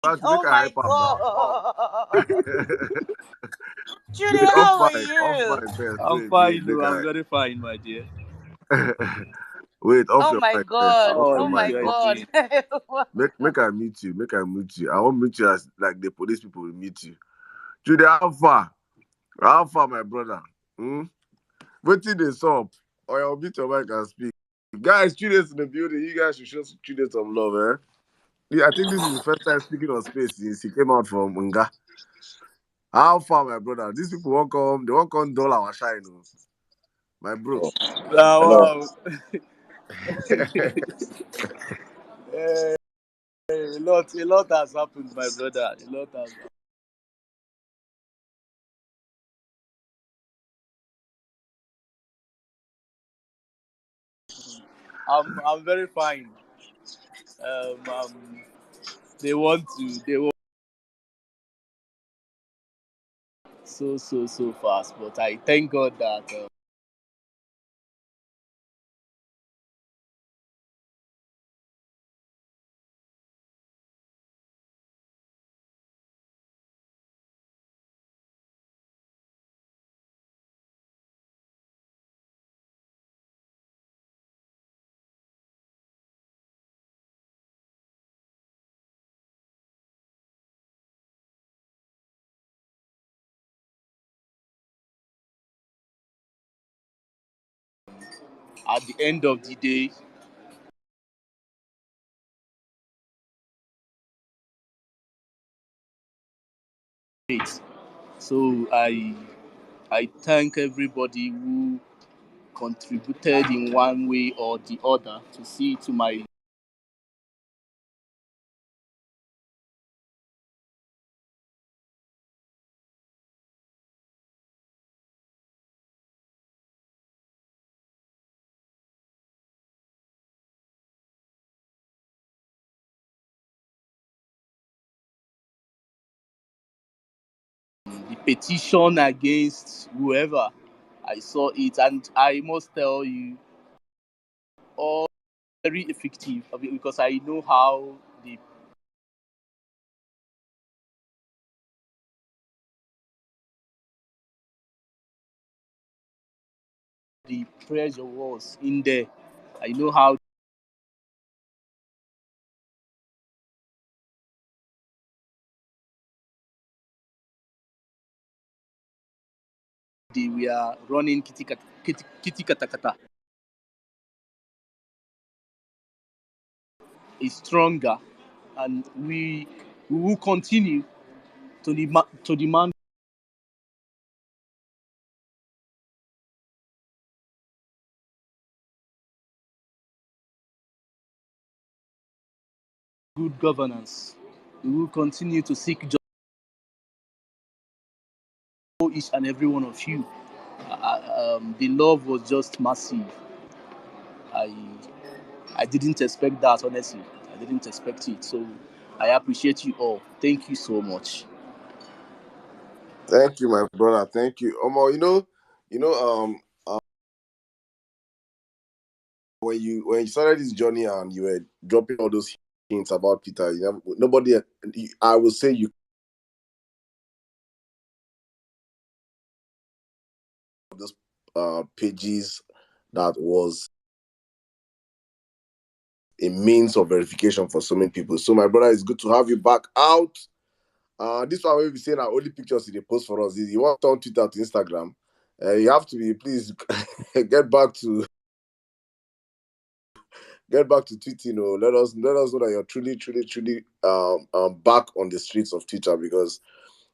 But make Oh a my hype up now. god. Judy, Wait, how are off you? mic first. I'm Wait, fine, make no, I'm I very fine, my dear. wait, off Oh your my mic first. god. Off Oh, your Oh this my mic. guy god. again. Make I meet you. Make I meet you. I won't meet you as like the police people will meet you. Jude, how far? How far, my brother? Hmm? Waiting this up. Or I'll meet your mic and speak. Guys, Jude's in the building. You guys should show Jude some love, eh? Yeah, I think this is the first time speaking on space since he came out from Nga. How far, my brother? These people won't come. They won't come dull our shine, oh. My bro. Wow. Eh, a lot has happened, my brother. A lot has. I'm very fine. They want to. They want so fast, but I thank God that at the end of the day, it's- so I thank everybody who contributed in one way or the other to see to my the petition against whoever. I saw it, and I must tell you, all very effective because I know how the pressure was in there. I know how they were running kitty kata kata is stronger, and we will continue to demand good governance. We will continue to seek justice for each and every one of you. The love was just massive. I I didn't expect that, honestly. I didn't expect it. So I appreciate you all. Thank you so much. Thank you, my brother. Thank you. Omo, when you started this journey and you were dropping all those hints about Peter, nobody. I would say you those pages that was a means of verification for so many people. So, my brother, it's good to have you back out. This one will be saying our only pictures in the post for us. If you want to turn Twitter to Instagram, you have to be please get back to tweeting. Let us know that you're truly back on the streets of Twitter because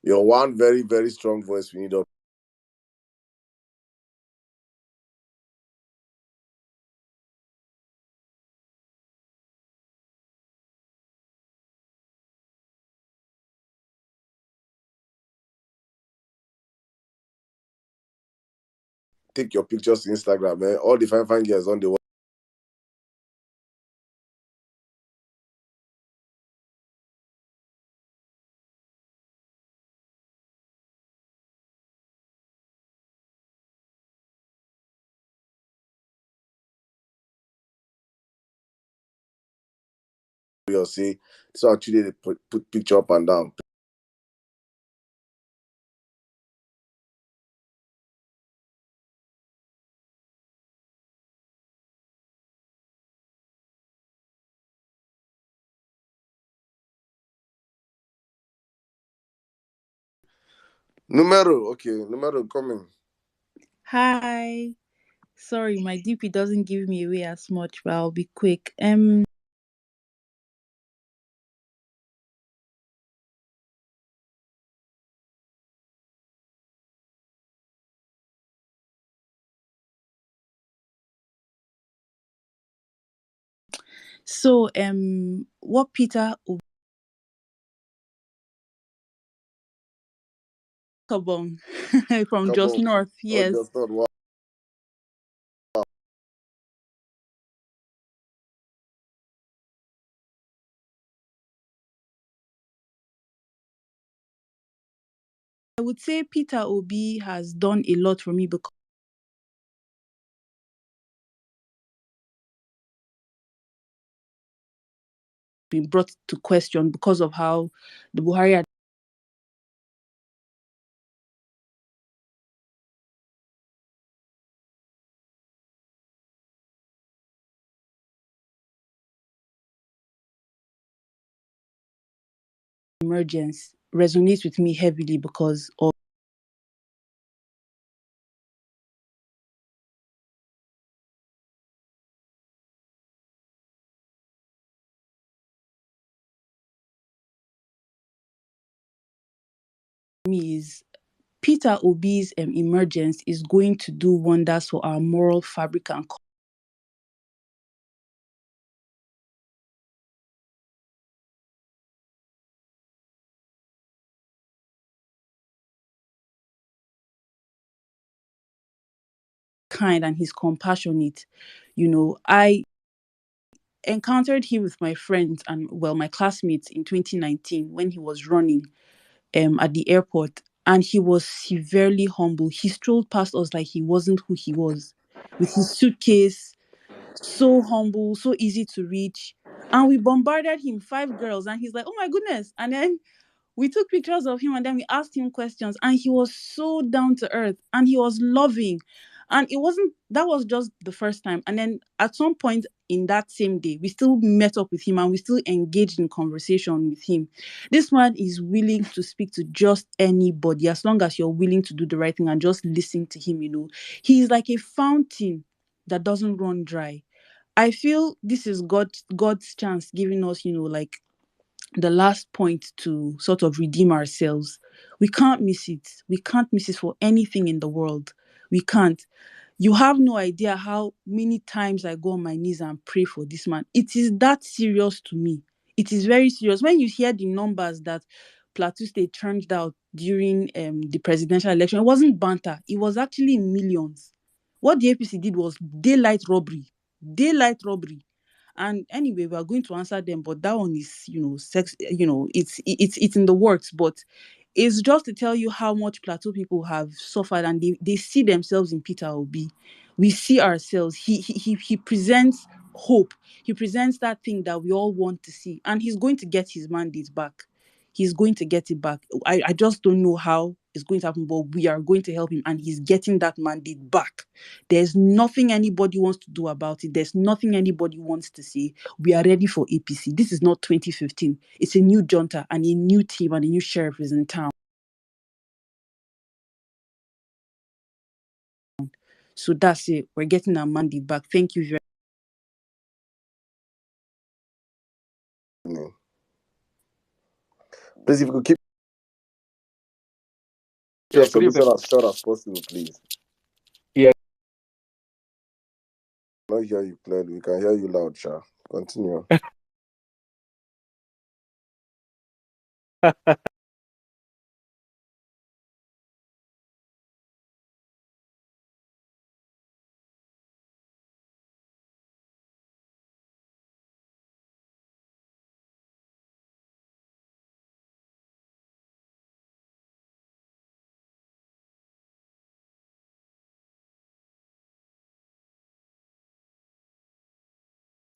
you're one very very strong voice. We need to take your pictures to Instagram. All the fine girls on the you say so actually they put picture up and down. Numero coming. Hi. Sorry, my DP doesn't give me away as much, but I'll be quick. What Peter Okabong from Come Just on. North, Oh, yes, just not wow. I would say Peter Obi has done a lot for me because been brought to question because of how the Buhari emergence resonates with me heavily because of me is Peter Obi's emergence is going to do wonders for our moral fabric and kind, and he's compassionate. I encountered him with my friends and my classmates in 2019 when he was running at the airport, and he was severely humble. He strolled past us like he wasn't who he was, with his suitcase, so humble, so easy to reach. And we bombarded him, 5 girls, and he's like, "Oh my goodness!" And then we took pictures of him and then we asked him questions, and he was so down to earth and he was loving. And it wasn't that was just the first time. And then at some point in that same day, we still met up with him and we still engaged in conversation with him. This man is willing to speak to just anybody as long as you're willing to do the right thing and just listen to him. He's like a fountain that doesn't run dry. I feel this is God's chance giving us, like the last point to sort of redeem ourselves. We can't miss it. We can't miss it for anything in the world. We can't. You have no idea how many times I go on my knees and pray for this man. It is that serious to me. It is very serious. When you hear the numbers that Plateau State turned out during the presidential election, it wasn't banter. It was actually millions. What the APC did was daylight robbery. Daylight robbery. And anyway, we are going to answer them, but that one is, it's in the works. But it's just to tell you how much Plateau people have suffered, and they see themselves in Peter Obi. We see ourselves. He presents hope. He presents that thing that we all want to see, and he's going to get his mandate back. He's going to get it back. I just don't know how it's going to happen, but we are going to help him, and he's getting that mandate back. There's nothing anybody wants to do about it. There's nothing anybody wants to see. We are ready for APC. This is not 2015. It's a new junta and a new team and a new sheriff is in town. So that's it. We're getting our mandate back. Thank you very much. Please, if you could keep your Yeah, good evening. submission as short as possible, please. Yeah. I don't hear you clearly. We can hear you loud, Sha. Continue.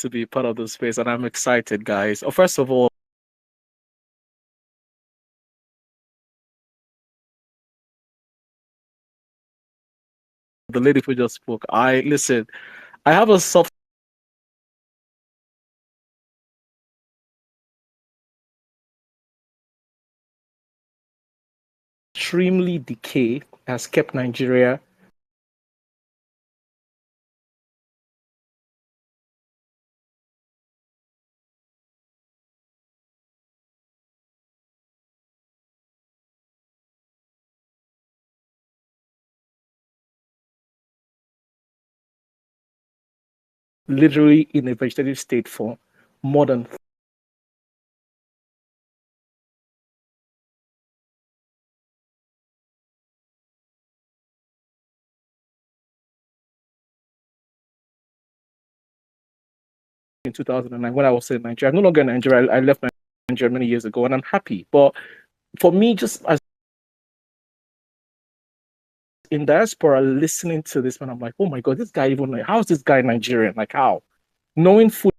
to be part of the space, and I'm excited, guys. First of all, the lady who just spoke, I listen. I have a soft extremely decay has kept Nigeria literally in a vegetative state for more than in 2009 when I was in Nigeria. I'm no longer in Nigeria. I left Nigeria many years ago, and I'm happy. But for me, just as in diaspora, listening to this, man, I'm like, oh my god, this guy even how is this guy Nigerian? Like how? Knowing food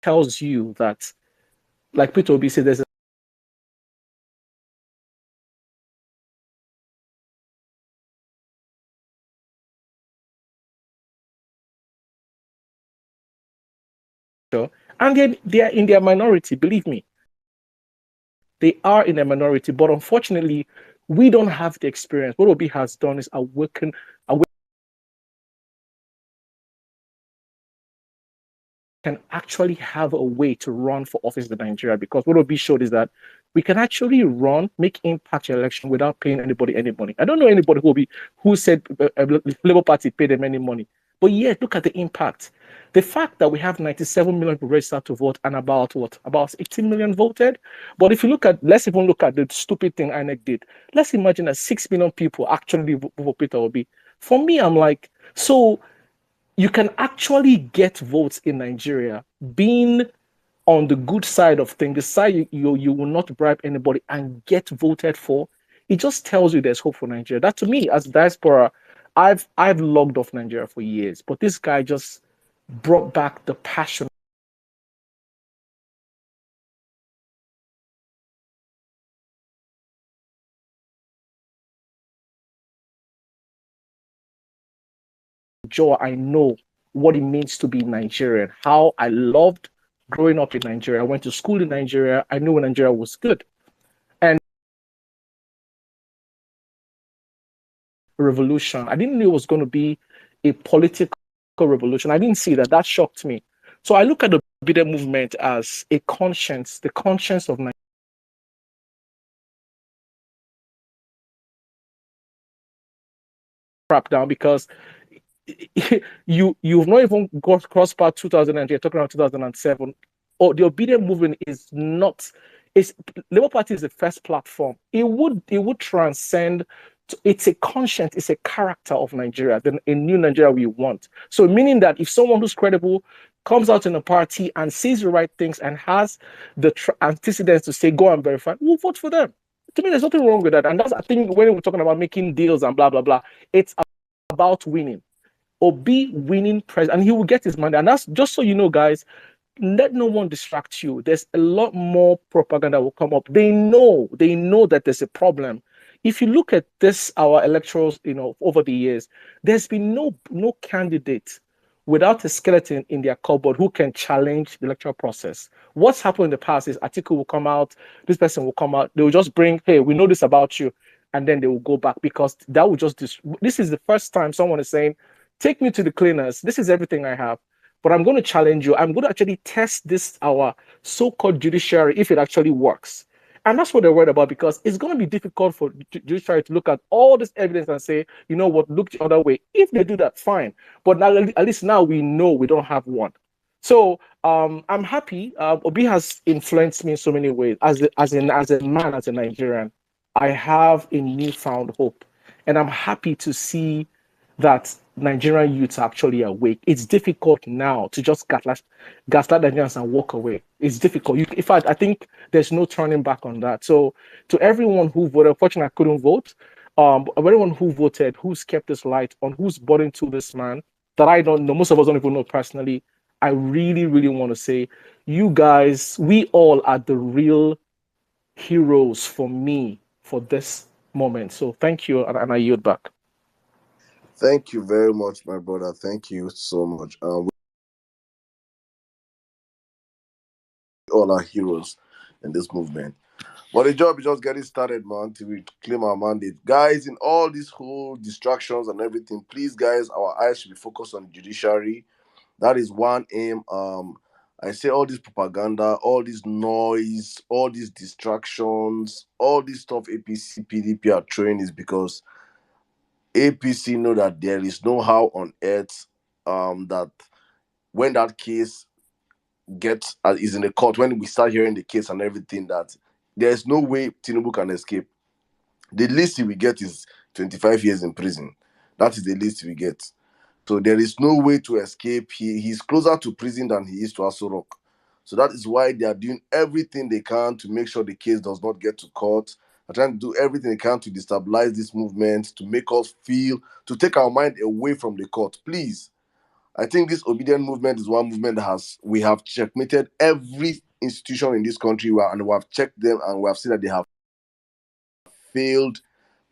tells you that, like Peter Obi said, there's a and they're in their minority, believe me. They are in a minority, but unfortunately, we don't have the experience. What Obi has done is awaken can actually have a way to run for office in Nigeria, because what Obi showed is that we can actually run, make impact in election without paying anybody any money. I don't know anybody who said Labour Party paid them any money, but yet look at the impact. The fact that we have 97 million people registered to vote and about 18 million voted. But if you look at, let's even look at the stupid thing INEC did. Let's imagine that 6 million people actually vote for Peter Obi. For me, I'm like, so you can actually get votes in Nigeria being on the good side of things, the side you will not bribe anybody and get voted for. It just tells you there's hope for Nigeria. That to me, as diaspora, I've logged off Nigeria for years, but this guy just brought back the passion. Joe, I know what it means to be Nigerian, how I loved growing up in Nigeria. I went to school in Nigeria. I knew when Nigeria was good. And revolution, I didn't know it was going to be a political revolution. I didn't see that. That shocked me. So I look at the Obidient movement as a conscience, the conscience of Nigeria. Crap down, because you've not even got cross part 2000, you're talking about 2007. Or the Obidient movement is not. It's Labour Party is the first platform. It would transcend. It's a conscience, it's a character of Nigeria, then a new Nigeria we want. So meaning that if someone who's credible comes out in a party and says the right things and has the antecedents to say go and verify, we'll vote for them. To me, there's nothing wrong with that. And that's, I think, when we're talking about making deals and blah blah blah, it's about winning. Obi winning president, and he will get his money. And that's just so you know, guys. Let no one distract you. There's a lot more propaganda will come up. They know that there's a problem. If you look at this, our electorals, over the years, there's been no candidate without a skeleton in their cupboard who can challenge the electoral process. What's happened in the past is article will come out, this person will come out, they will just bring, hey, we know this about you, and then they will go back, because that would just this is the first time someone is saying, take me to the cleaners. This is everything I have. But I'm going to challenge you. I'm going to actually test this, our so-called judiciary, if it actually works. And that's what they're worried about, because it's going to be difficult for judiciary to look at all this evidence and say, you know what, look the other way. If they do that, fine. But now, at least now we know we don't have one. So I'm happy. Obi has influenced me in so many ways. As a man, as a Nigerian, I have a newfound hope, and I'm happy to see that Nigerian youths are actually awake. It's difficult now to just gaslight Nigerians and walk away. It's difficult. In fact, I think there's no turning back on that. So to everyone who voted, unfortunately I couldn't vote. Everyone who voted, who's kept this light on, who's bought into this man that I don't know, most of us don't even know personally. I really, really want to say, you guys, we all are the real heroes for me for this moment. So thank you, and I yield back. Thank you very much, my brother. Thank you so much. We all are heroes in this movement. But the job is just getting started, man, till we claim our mandate. Guys, in all these whole distractions and everything, please, guys, our eyes should be focused on the judiciary. That is one aim. I say all this propaganda, all this noise, all these distractions, all this stuff APC, PDP are throwing is because APC know that there is no how on earth that when that case gets is in the court, when we start hearing the case and everything, that there's no way Tinubu can escape. The least we get is 25 years in prison. That is the least we get. So there is no way to escape. He's closer to prison than he is to Aso Rock. So that is why they are doing everything they can to make sure the case does not get to court. They're trying to do everything they can to destabilize this movement, to make us feel, to take our mind away from the court. Please, I think this Obidient movement is one movement that we have checkmated every institution in this country, and we have checked them and we have seen that they have failed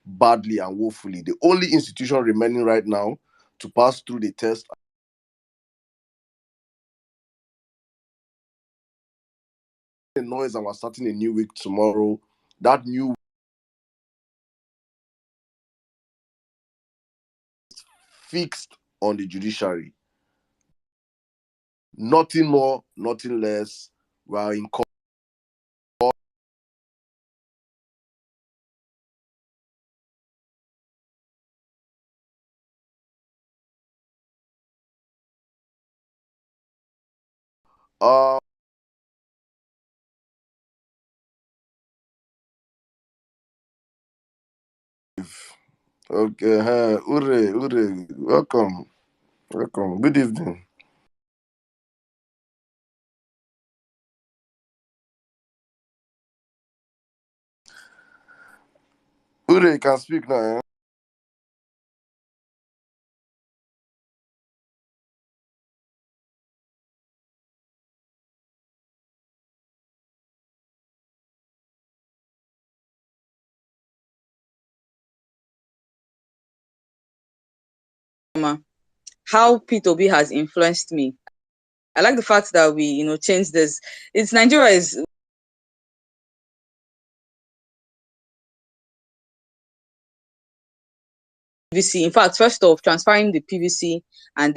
badly and woefully. The only institution remaining right now to pass through the test the noise, and we're starting a new week tomorrow. That new fixed on the judiciary. Nothing more, nothing less. We are in court. Okay, Ure, welcome. Good evening. Ure, you can speak now. How P2B has influenced me. I like the fact that we, changed this. It's Nigeria is PVC. In fact, first off, transferring the PVC and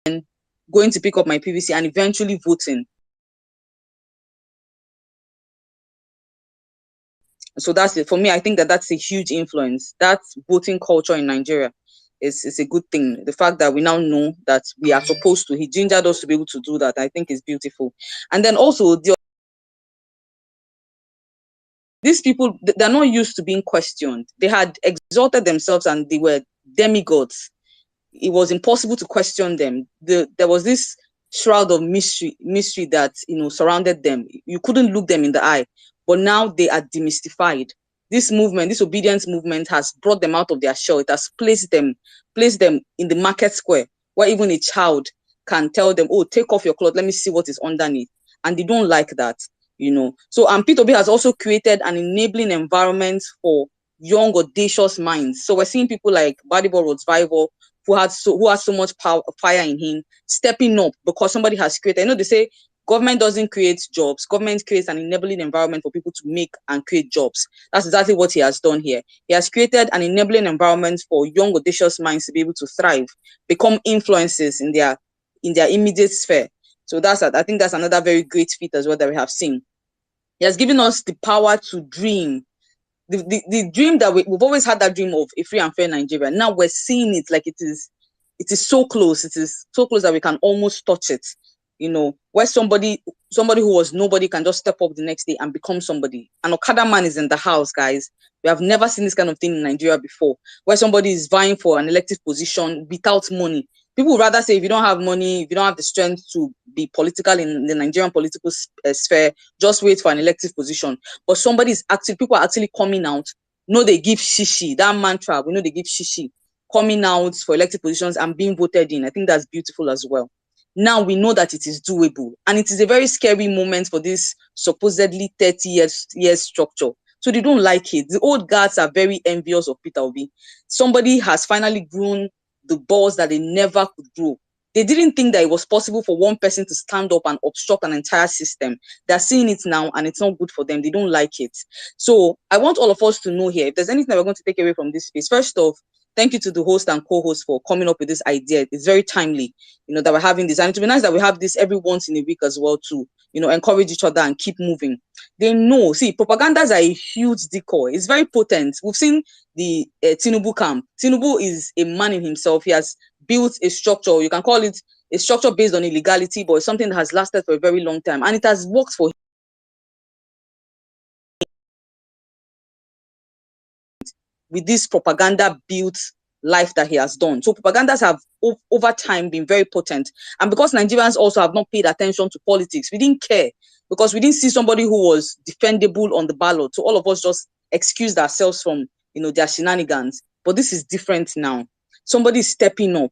then going to pick up my PVC and eventually voting. So that's it. For me, I think that's a huge influence. That voting culture in Nigeria is a good thing. The fact that we now know that we are supposed to, he gingered us to be able to do that, I think is beautiful. And then also, these people, they're not used to being questioned. They had exalted themselves and they were demigods. It was impossible to question them. There was this shroud of mystery that surrounded them. You couldn't look them in the eye. But now they are demystified. This movement, this obedience movement, has brought them out of their shell. It has placed them in the market square, where even a child can tell them, "Oh, take off your clothes. Let me see what is underneath." And they don't like that. So P2B has also created an enabling environment for young, audacious minds. So we're seeing people like Badibo Rodsvival, who has so much power, fire in him, stepping up because somebody has created. They say government doesn't create jobs. Government creates an enabling environment for people to make and create jobs. That's exactly what he has done here. He has created an enabling environment for young, audacious minds to be able to thrive, become influences in their immediate sphere. So I think that's another very great feat as well that we have seen. He has given us the power to dream. The dream that we've always had, that dream of a free and fair Nigeria. Now we're seeing it like it is so close. It is so close that we can almost touch it. Where somebody who was nobody can just step up the next day and become somebody. An Okada man is in the house, guys. We have never seen this kind of thing in Nigeria before, where somebody is vying for an elective position without money. People would rather say, if you don't have money, if you don't have the strength to be political in the Nigerian political sphere, just wait for an elective position. But people are actually coming out. They give shishi, that mantra, we know they give shishi, coming out for elective positions and being voted in. I think that's beautiful as well. Now we know that it is doable, and it is a very scary moment for this supposedly 30 years structure. So they don't like it. The old guards are very envious of Peter Obi. Somebody has finally grown the balls that they never could grow. They didn't think that it was possible for one person to stand up and obstruct an entire system. They're seeing it now, and it's not good for them. They don't like it. So I want all of us to know here, if there's anything that we're going to take away from this space, first off, thank you to the host and co-host for coming up with this idea. It's very timely, that we're having this. And it would be nice that we have this every once in a week as well to, encourage each other and keep moving. They know, propagandas are a huge decoy. It's very potent. We've seen the Tinubu camp. Tinubu is a man in himself. He has built a structure. You can call it a structure based on illegality, but it's something that has lasted for a very long time. And it has worked for him with this propaganda-built life that he has done. So propagandas have over time been very potent. And because Nigerians also have not paid attention to politics, we didn't care, because we didn't see somebody who was defendable on the ballot. So all of us just excused ourselves from, their shenanigans. But this is different now. Somebody is stepping up.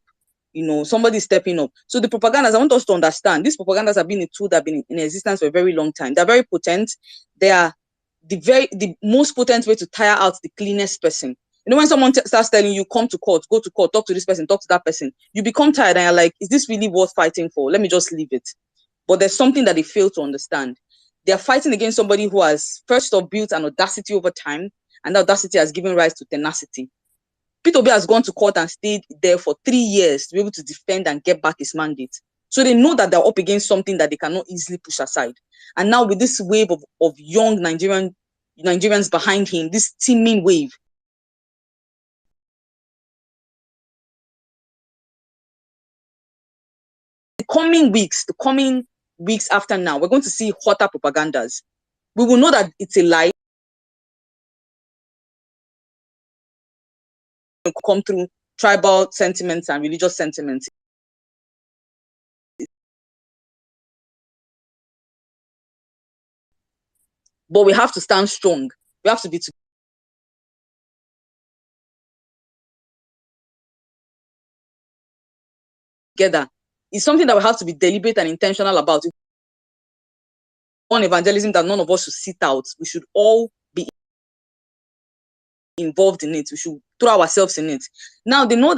Somebody is stepping up. So the propagandas, I want us to understand, these propagandas have been a tool that have been in existence for a very long time. They're very potent. They are the most potent way to tire out the cleanest person. When someone starts telling you, come to court, go to court, talk to this person, talk to that person, you become tired and you're like, is this really worth fighting for? Let me just leave it. But there's something that they fail to understand. They're fighting against somebody who has, first off, built an audacity over time, and that audacity has given rise to tenacity. Peter Obi has gone to court and stayed there for 3 years to be able to defend and get back his mandate. So they know that they're up against something that they cannot easily push aside. And now with this wave of young Nigerians behind him, this teeming wave, the coming weeks after now, we're going to see hotter propagandas. We will know that it's a lie. Come through tribal sentiments and religious sentiments. But we have to stand strong. We have to be together. It's something that we have to be deliberate and intentional about. On evangelism that none of us should sit out. We should all be involved in it. We should throw ourselves in it. Now they know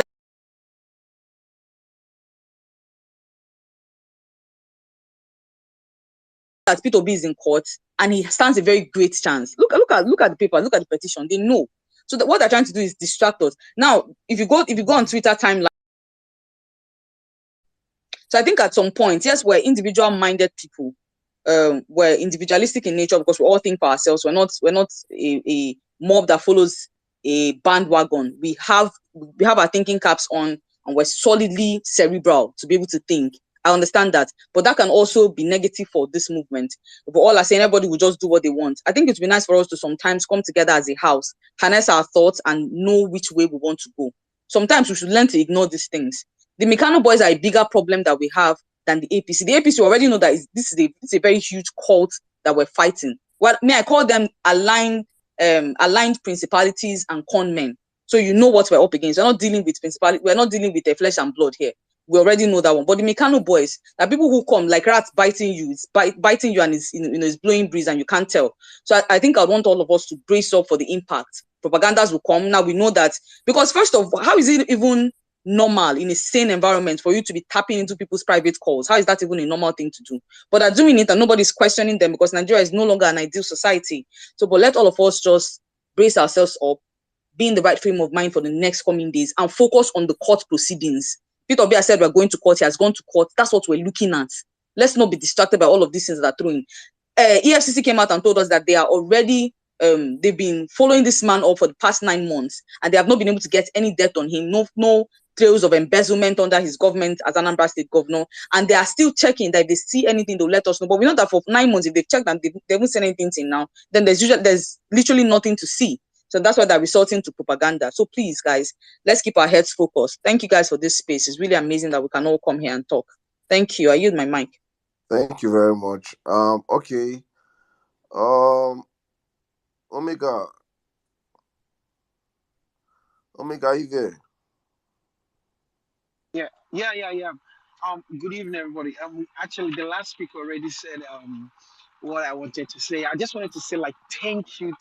that Peter Obi is in court and he stands a very great chance. Look at the paper, look at the petition. They know. So what they're trying to do is distract us. Now, if you go on Twitter timeline, so I think at some point, yes, we're individual-minded people. We're individualistic in nature because we all think for ourselves. We're not a mob that follows a bandwagon. We have our thinking caps on, and we're solidly cerebral to be able to think. I understand that, but that can also be negative for this movement. If we all are saying everybody will just do what they want, I think it would be nice for us to sometimes come together as a house, harness our thoughts, and know which way we want to go. Sometimes we should learn to ignore these things. The Mekano boys are a bigger problem that we have than the APC. The APC already know that this is a very huge cult that we're fighting. I call them aligned principalities and con men. So you know what we're up against. We're not dealing with principality. We're not dealing with flesh and blood here. We already know that one. But the Mekano boys, are people who come like rats biting you. It's biting you and it's blowing breeze and you can't tell. So I think I want all of us to brace up for the impact. Propagandas will come. Now we know that, because first of all, how is it even normal in a sane environment for you to be tapping into people's private calls? How is that even a normal thing to do? But they're doing it and nobody's questioning them because Nigeria is no longer an ideal society. So, but let all of us just brace ourselves up, be in the right frame of mind for the next coming days, and focus on the court proceedings. Peter Obi said we're going to court. He has gone to court. That's what we're looking at. Let's not be distracted by all of these things that are throwing. EFCC came out and told us that they are already, they've been following this man up for the past 9 months, and they have not been able to get any debt on him, no trails of embezzlement under his government as Anambra State governor, and they are still checking that if they see anything, they'll let us know. But we know that for 9 months, if they've checked and they haven't seen anything till now, then there's literally nothing to see. So that's why they're resorting to propaganda. So please, guys, let's keep our heads focused. Thank you guys for this space. It's really amazing that we can all come here and talk. Thank you. I yield my mic. Thank you very much. Okay. Omega, are you there? Yeah. Good evening, everybody. Actually, the last speaker already said what I wanted to say. I just wanted to say like thank you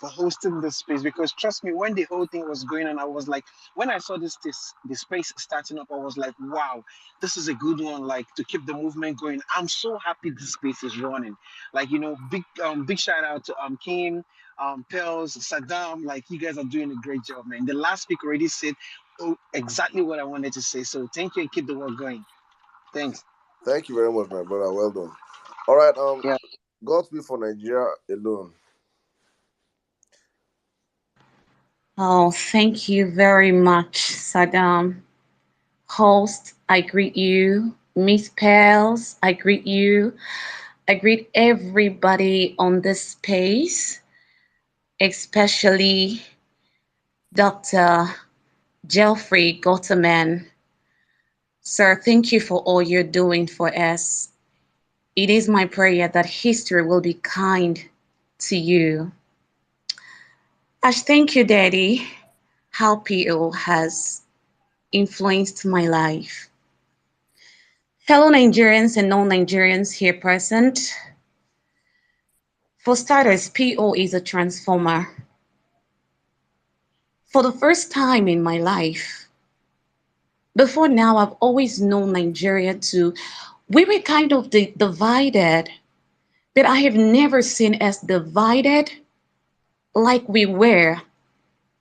for hosting this space, because trust me, when the whole thing was going on, I was like, when I saw the space starting up, I was like, wow, this is a good one. Like, to keep the movement going. I'm so happy this space is running. Like, big shout out to King, Pels, Saddam. Like, you guys are doing a great job, man. The last speaker already said exactly what I wanted to say. So thank you and keep the work going. Thanks. Thank you very much, my brother. Well done. All right. Yeah. Godspeed for Nigeria alone. Oh, thank you very much, Saddam. Host, I greet you. Miss Pels, I greet you. I greet everybody on this space, especially Dr. Geoffrey Gotterman. Sir, thank you for all you're doing for us. It is my prayer that history will be kind to you. Ash, thank you, Daddy, how PO has influenced my life. Fellow Nigerians and non-Nigerians here present. For starters, PO is a transformer. For the first time in my life, before now, I've always known Nigeria we were kind of divided, but I have never seen us divided like we were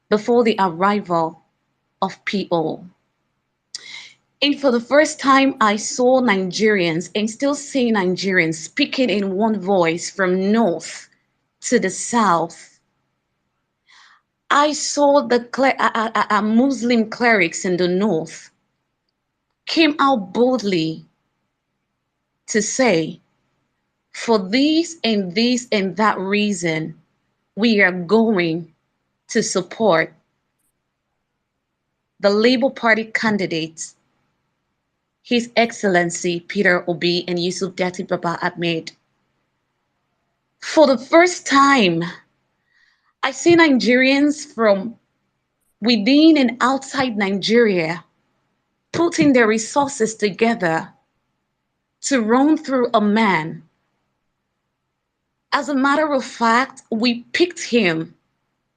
before the arrival of PO. And for the first time, I saw Nigerians and still see Nigerians speaking in one voice from north to the south. I saw the Muslim clerics in the north came out boldly to say, for this and this and that reason, we are going to support the Labour Party candidates, His Excellency Peter Obi and Yusuf Dati Baba Ahmed. For the first time, I see Nigerians from within and outside Nigeria putting their resources together to run through a man. As a matter of fact, we picked him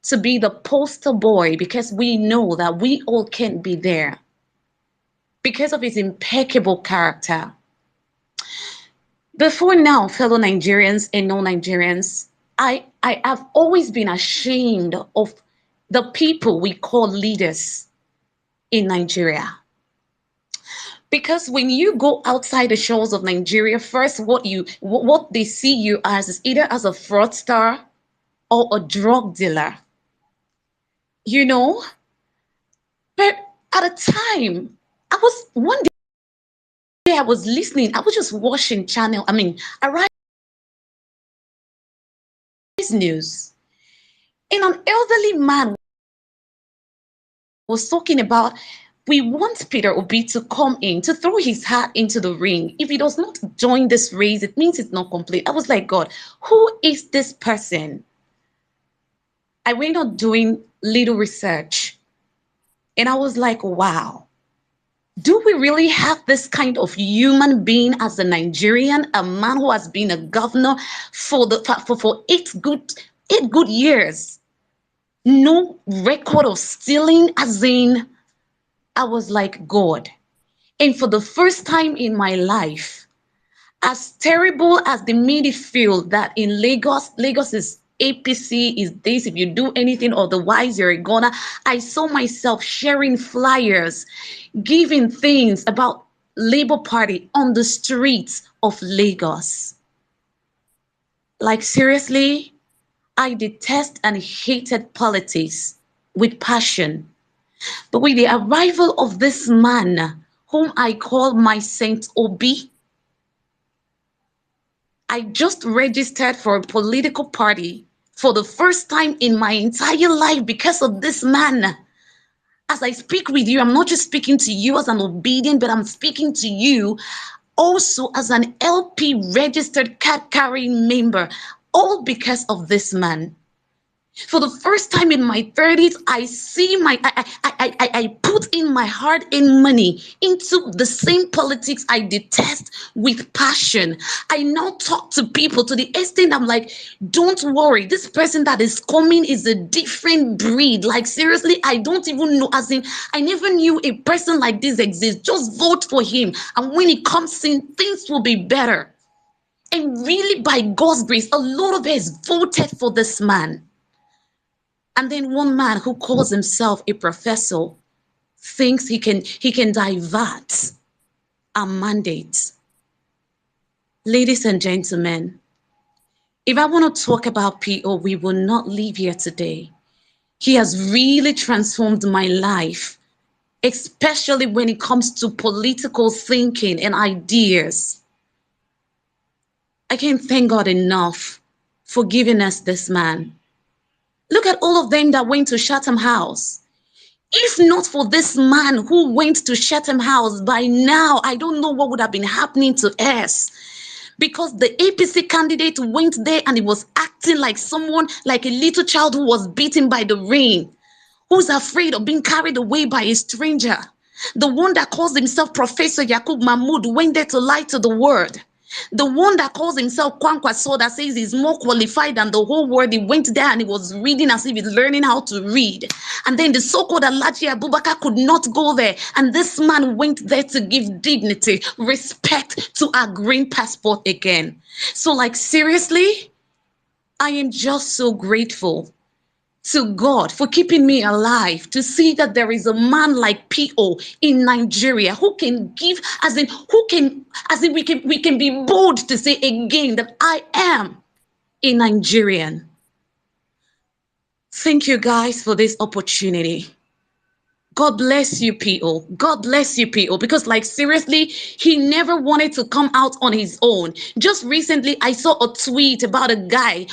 to be the poster boy because we know that we all can't be there because of his impeccable character. Before now, fellow Nigerians and non-Nigerians, I have always been ashamed of the people we call leaders in Nigeria. Because when you go outside the shores of Nigeria, first what they see you as is either as a fraudster or a drug dealer. You know? But at a time, one day I was listening, I was just watching Arise News. And an elderly man was talking about, we want Peter Obi to come in, to throw his hat into the ring. If he does not join this race, it means it's not complete. I was like, God, who is this person? I went on doing little research. And I was like, wow, do we really have this kind of human being as a Nigerian, a man who has been a governor for 8 good years? No record of stealing, as in, I was like, God. And for the first time in my life, as terrible as they made it feel that in Lagos is APC is this, if you do anything otherwise, you're a goner. I saw myself sharing flyers, giving things about Labour Party on the streets of Lagos. Like, seriously, I detest and hated politics with passion. But with the arrival of this man, whom I call my Saint Obi, I just registered for a political party for the first time in my entire life because of this man. As I speak with you, I'm not just speaking to you as an obedient, but I'm speaking to you also as an LP registered card carrying member, all because of this man. For the first time in my 30s, I see I put in my hard-earned money into the same politics I detest with passion. I now talk to people to the extent I'm like, don't worry, this person that is coming is a different breed. Like, seriously, I don't even know, as in, I never knew a person like this exists. Just vote for him. And when he comes in, things will be better. And really, by God's grace, a lot of us voted for this man. And then one man who calls himself a professor thinks he can divert our mandate. Ladies and gentlemen, if I want to talk about P.O., we will not leave here today. He has really transformed my life, especially when it comes to political thinking and ideas. I can't thank God enough for giving us this man. Look at all of them that went to Chatham House. If not for this man who went to Chatham House, by now, I don't know what would have been happening to us. Because the APC candidate went there and he was acting like someone, like a little child who was beaten by the rain, who's afraid of being carried away by a stranger. The one that calls himself Professor Yakub Mahmoud went there to lie to the world. The one that calls himself Kwankwaso, that says he's more qualified than the whole world, he went there and he was reading as if he's learning how to read. And then the so-called Alhaji Abubakar could not go there. And this man went there to give dignity, respect to our green passport again. So, like, seriously, I am just so grateful to God for keeping me alive, to see that there is a man like P.O. in Nigeria who can give, we can be bold to say again that I am a Nigerian. Thank you guys for this opportunity. God bless you, P.O. God bless you, P.O. Because, like, seriously, he never wanted to come out on his own. Just recently, I saw a tweet about a guy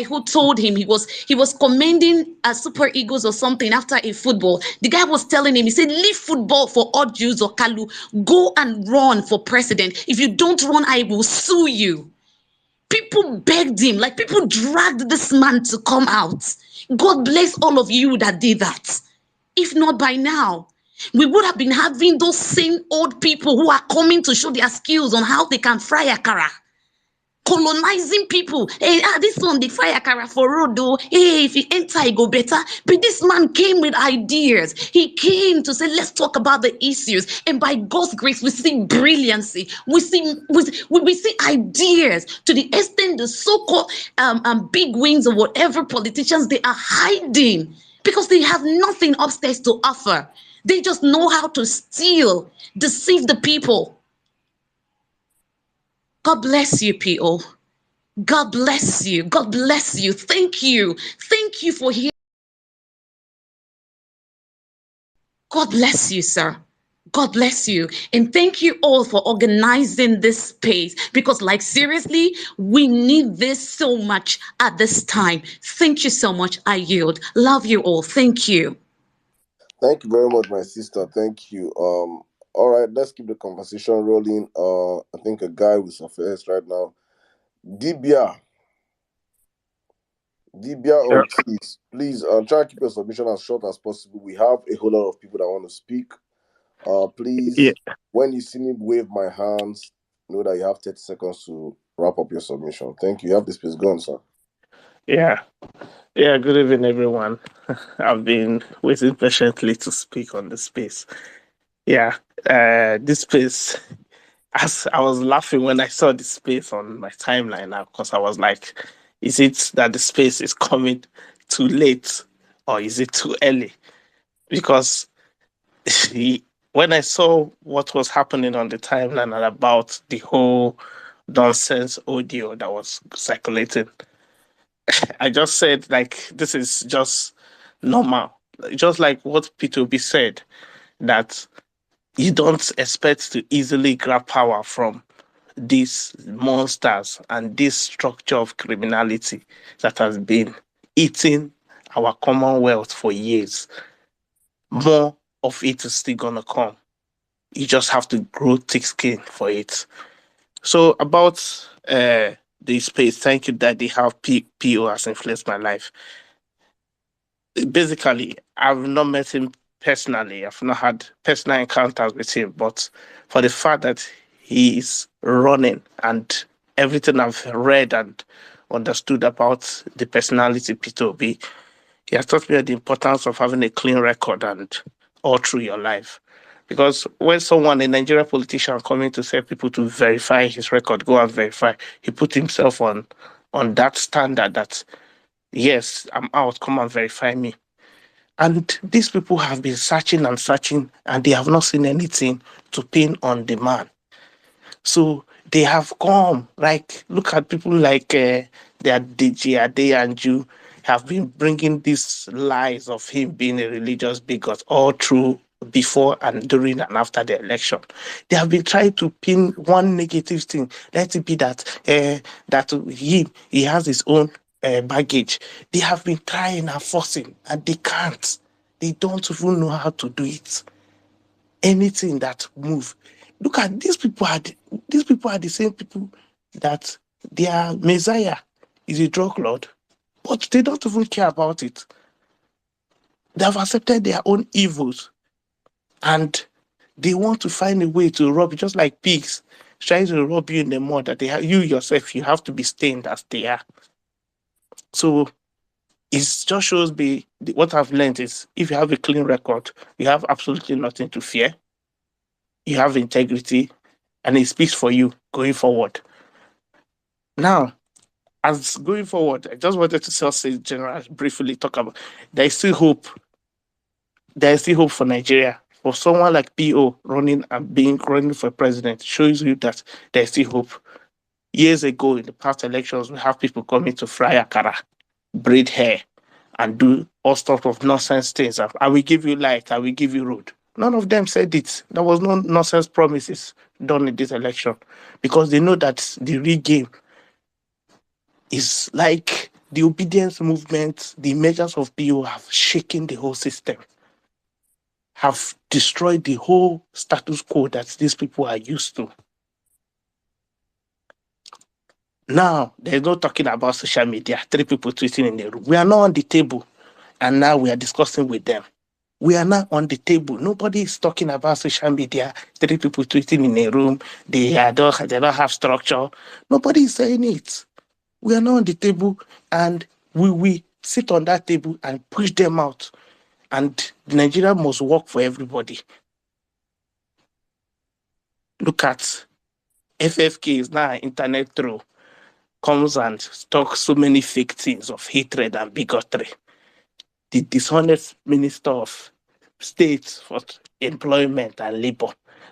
who told him he was commending Super Eagles or something after a football. The guy was telling him, he said, leave football for odd Jews or Kalu. Go and run for president. If you don't run, I will sue you. People begged him, like, people dragged this man to come out. God bless all of you that did that. If not by now, we would have been having those same old people who are coming to show their skills on how they can fry akara. Colonizing people. Hey, this one, they fry akara for road though. Hey, if he enter, it go better. But this man came with ideas. He came to say, let's talk about the issues. And by God's grace, we see brilliancy. We see ideas to the extent the so-called big wings or whatever politicians, they are hiding because they have nothing upstairs to offer. They just know how to steal, deceive the people. God bless you, P.O. God bless you. God bless you. Thank you. Thank you for hearing. God bless you, sir. God bless you. And thank you all for organizing this space because, like, seriously, we need this so much at this time. Thank you so much. I yield. Love you all. Thank you. Thank you very much, my sister. Thank you. All right, let's keep the conversation rolling. I think a guy will surface right now. Dibia. Dibia Sure. Ortiz, please try to keep your submission as short as possible. We have a whole lot of people that want to speak. Yeah. Please, when you see me wave my hands, know that you have 30 seconds to wrap up your submission. Thank you. You have the space. Go on, sir. Yeah. Yeah. Good evening, everyone. I've been waiting patiently to speak on this space. Yeah. This space, as I was laughing when I saw this space on my timeline now, because I was like, is it that the space is coming too late or is it too early? Because when I saw what was happening on the timeline and about the whole nonsense audio that was circulating. I just said, like, this is just normal. Just like what P2B said, that you don't expect to easily grab power from these monsters and this structure of criminality that has been eating our commonwealth for years. More of it is still gonna come. You just have to grow thick skin for it. So about the space, thank you that they have PO has influenced my life. Basically, I've not met him personally. I've not had personal encounters with him, but for the fact that he is running and everything I've read and understood about the personality P2B, he has taught me the importance of having a clean record and all through your life. Because when someone, a Nigerian politician, coming to say people to verify his record, go and verify, he put himself on that standard that yes, I'm out, come and verify me. And these people have been searching and searching, and they have not seen anything to pin on the man. So they have come, like, look at people like their DJ Ade and you have been bringing these lies of him being a religious bigot all through before and during and after the election. They have been trying to pin one negative thing. Let it be that that he has his own baggage. They have been trying and forcing, and they can't. They don't even know how to do it. Anything that move. Look at these people. These people are the same people that their Messiah is a drug lord, but they don't even care about it. They have accepted their own evils, and they want to find a way to rob you, just like pigs trying to rob you in the mud that they have. You yourself, you have to be stained as they are. So it just shows me what I've learned is if you have a clean record, you have absolutely nothing to fear. You have integrity, and it speaks for you going forward. Now, as going forward, I just wanted to just say general briefly talk about there is still hope. There is still hope for Nigeria. For someone like PO running for president shows you that there is still hope. Years ago in the past elections, we have people coming to fry akara, braid hair, and do all sorts of nonsense things. I will give you light, I will give you road. None of them said it. There was no nonsense promises done in this election because they know that the real game is like the obedience movement, the measures of PO have shaken the whole system, have destroyed the whole status quo that these people are used to. Now, there's no talking about social media, 3 people tweeting in the room. We are not on the table, and now we are discussing with them. We are not on the table. Nobody is talking about social media, 3 people tweeting in a room. They don't have structure. Nobody is saying it. We are not on the table, and we sit on that table and push them out. And Nigeria must work for everybody. Look at FFK is now an internet troll, comes and talks so many fake things of hatred and bigotry. The dishonest minister of state for employment and labor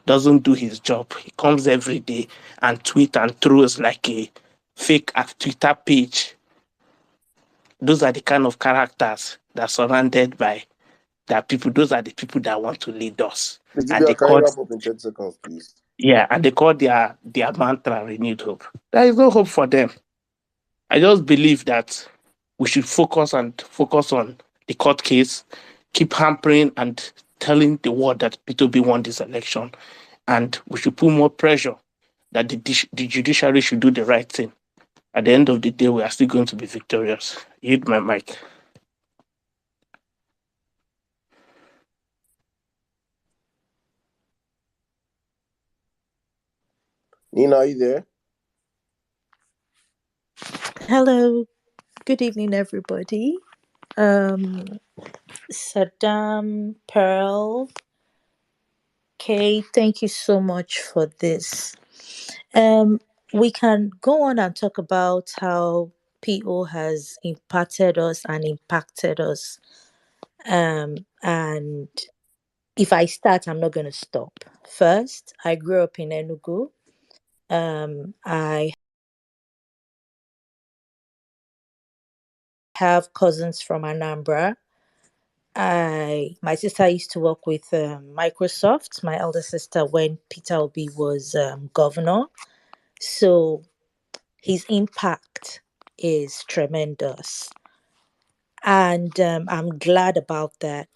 doesn't do his job. He comes every day and tweet and throws like a fake Twitter page. Those are the kind of characters that are surrounded by that people. Those are the people that want to lead us. And they Can you call wrap up in 10 seconds, please? and they call their mantra renewed hope. There is no hope for them. I just believe that we should focus on the court case, keep hampering and telling the world that P2B won this election, and we should put more pressure that the judiciary should do the right thing. At the end of the day, we are still going to be victorious. Hit my mic. Nina, are you there? Hello, good evening, everybody. Saddam, Pearl, Kay, thank you so much for this. We can go on and talk about how PO has impacted us and impacted us. And if I start, I'm not going to stop. First, I grew up in Enugu. I have cousins from Anambra. My sister used to work with Microsoft, my elder sister, when Peter Obi was governor. So his impact is tremendous. And I'm glad about that.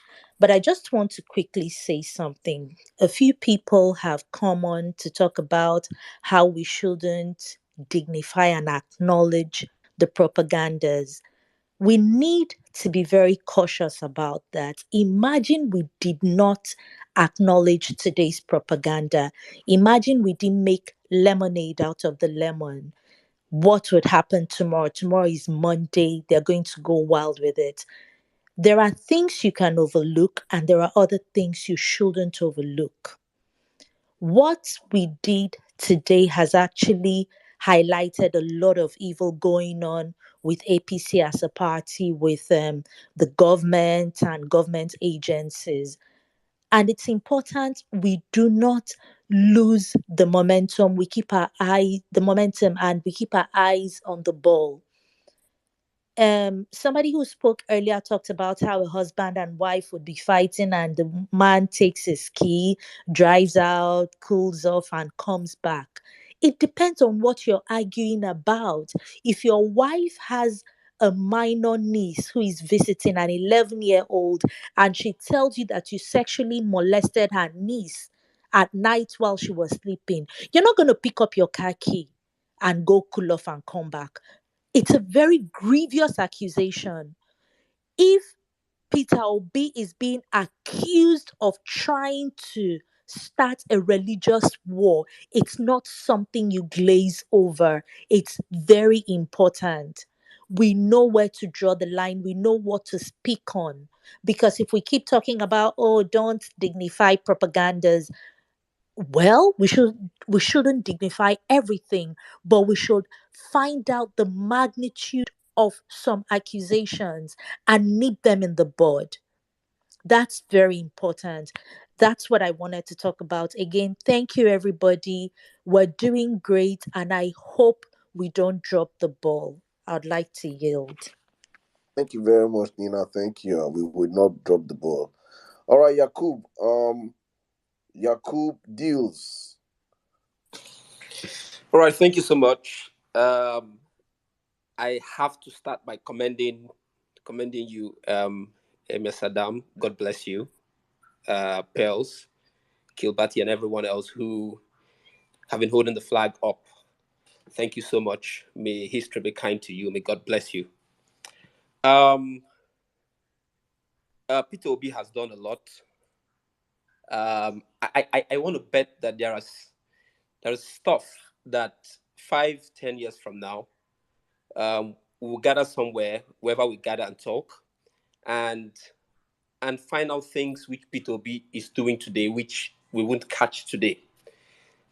But I just want to quickly say something. A few people have come on to talk about how we shouldn't dignify and acknowledge the propagandas. We need to be very cautious about that. Imagine we did not acknowledge today's propaganda. Imagine we didn't make lemonade out of the lemon. What would happen tomorrow? Tomorrow is Monday. They're going to go wild with it. There are things you can overlook, and there are other things you shouldn't overlook. What we did today has actually highlighted a lot of evil going on with APC as a party, with the government and government agencies. And it's important we do not lose the momentum. The momentum, and we keep our eyes on the ball. Somebody who spoke earlier talked about how a husband and wife would be fighting, and the man takes his key, drives out, cools off, and comes back. It depends on what you're arguing about. If your wife has a minor niece who is visiting, an 11-year-old, and she tells you that you sexually molested her niece at night while she was sleeping, you're not going to pick up your car key and go cool off and come back. It's a very grievous accusation. If Peter Obi is being accused of trying to start a religious war, it's not something you glaze over. It's very important. We know where to draw the line, we know what to speak on. Because if we keep talking about, oh, don't dignify propagandas, well, we shouldn't dignify everything, but we should find out the magnitude of some accusations and nip them in the bud. That's very important. That's what I wanted to talk about. Again, thank you, everybody. We're doing great, and I hope we don't drop the ball. I'd like to yield. Thank you very much, Nina. Thank you. We would not drop the ball. All right, Yakub. Yakub deals. All right, thank you so much. I have to start by commending you, MS Adam. God bless you, Pearls, Kiibati, and everyone else who have been holding the flag up. Thank you so much. May history be kind to you. May God bless you. Peter Obi has done a lot. I want to bet that there is stuff that 5-10 years from now, we'll gather somewhere, wherever we gather and talk, and find out things which Peter Obi is doing today, which we won't catch today.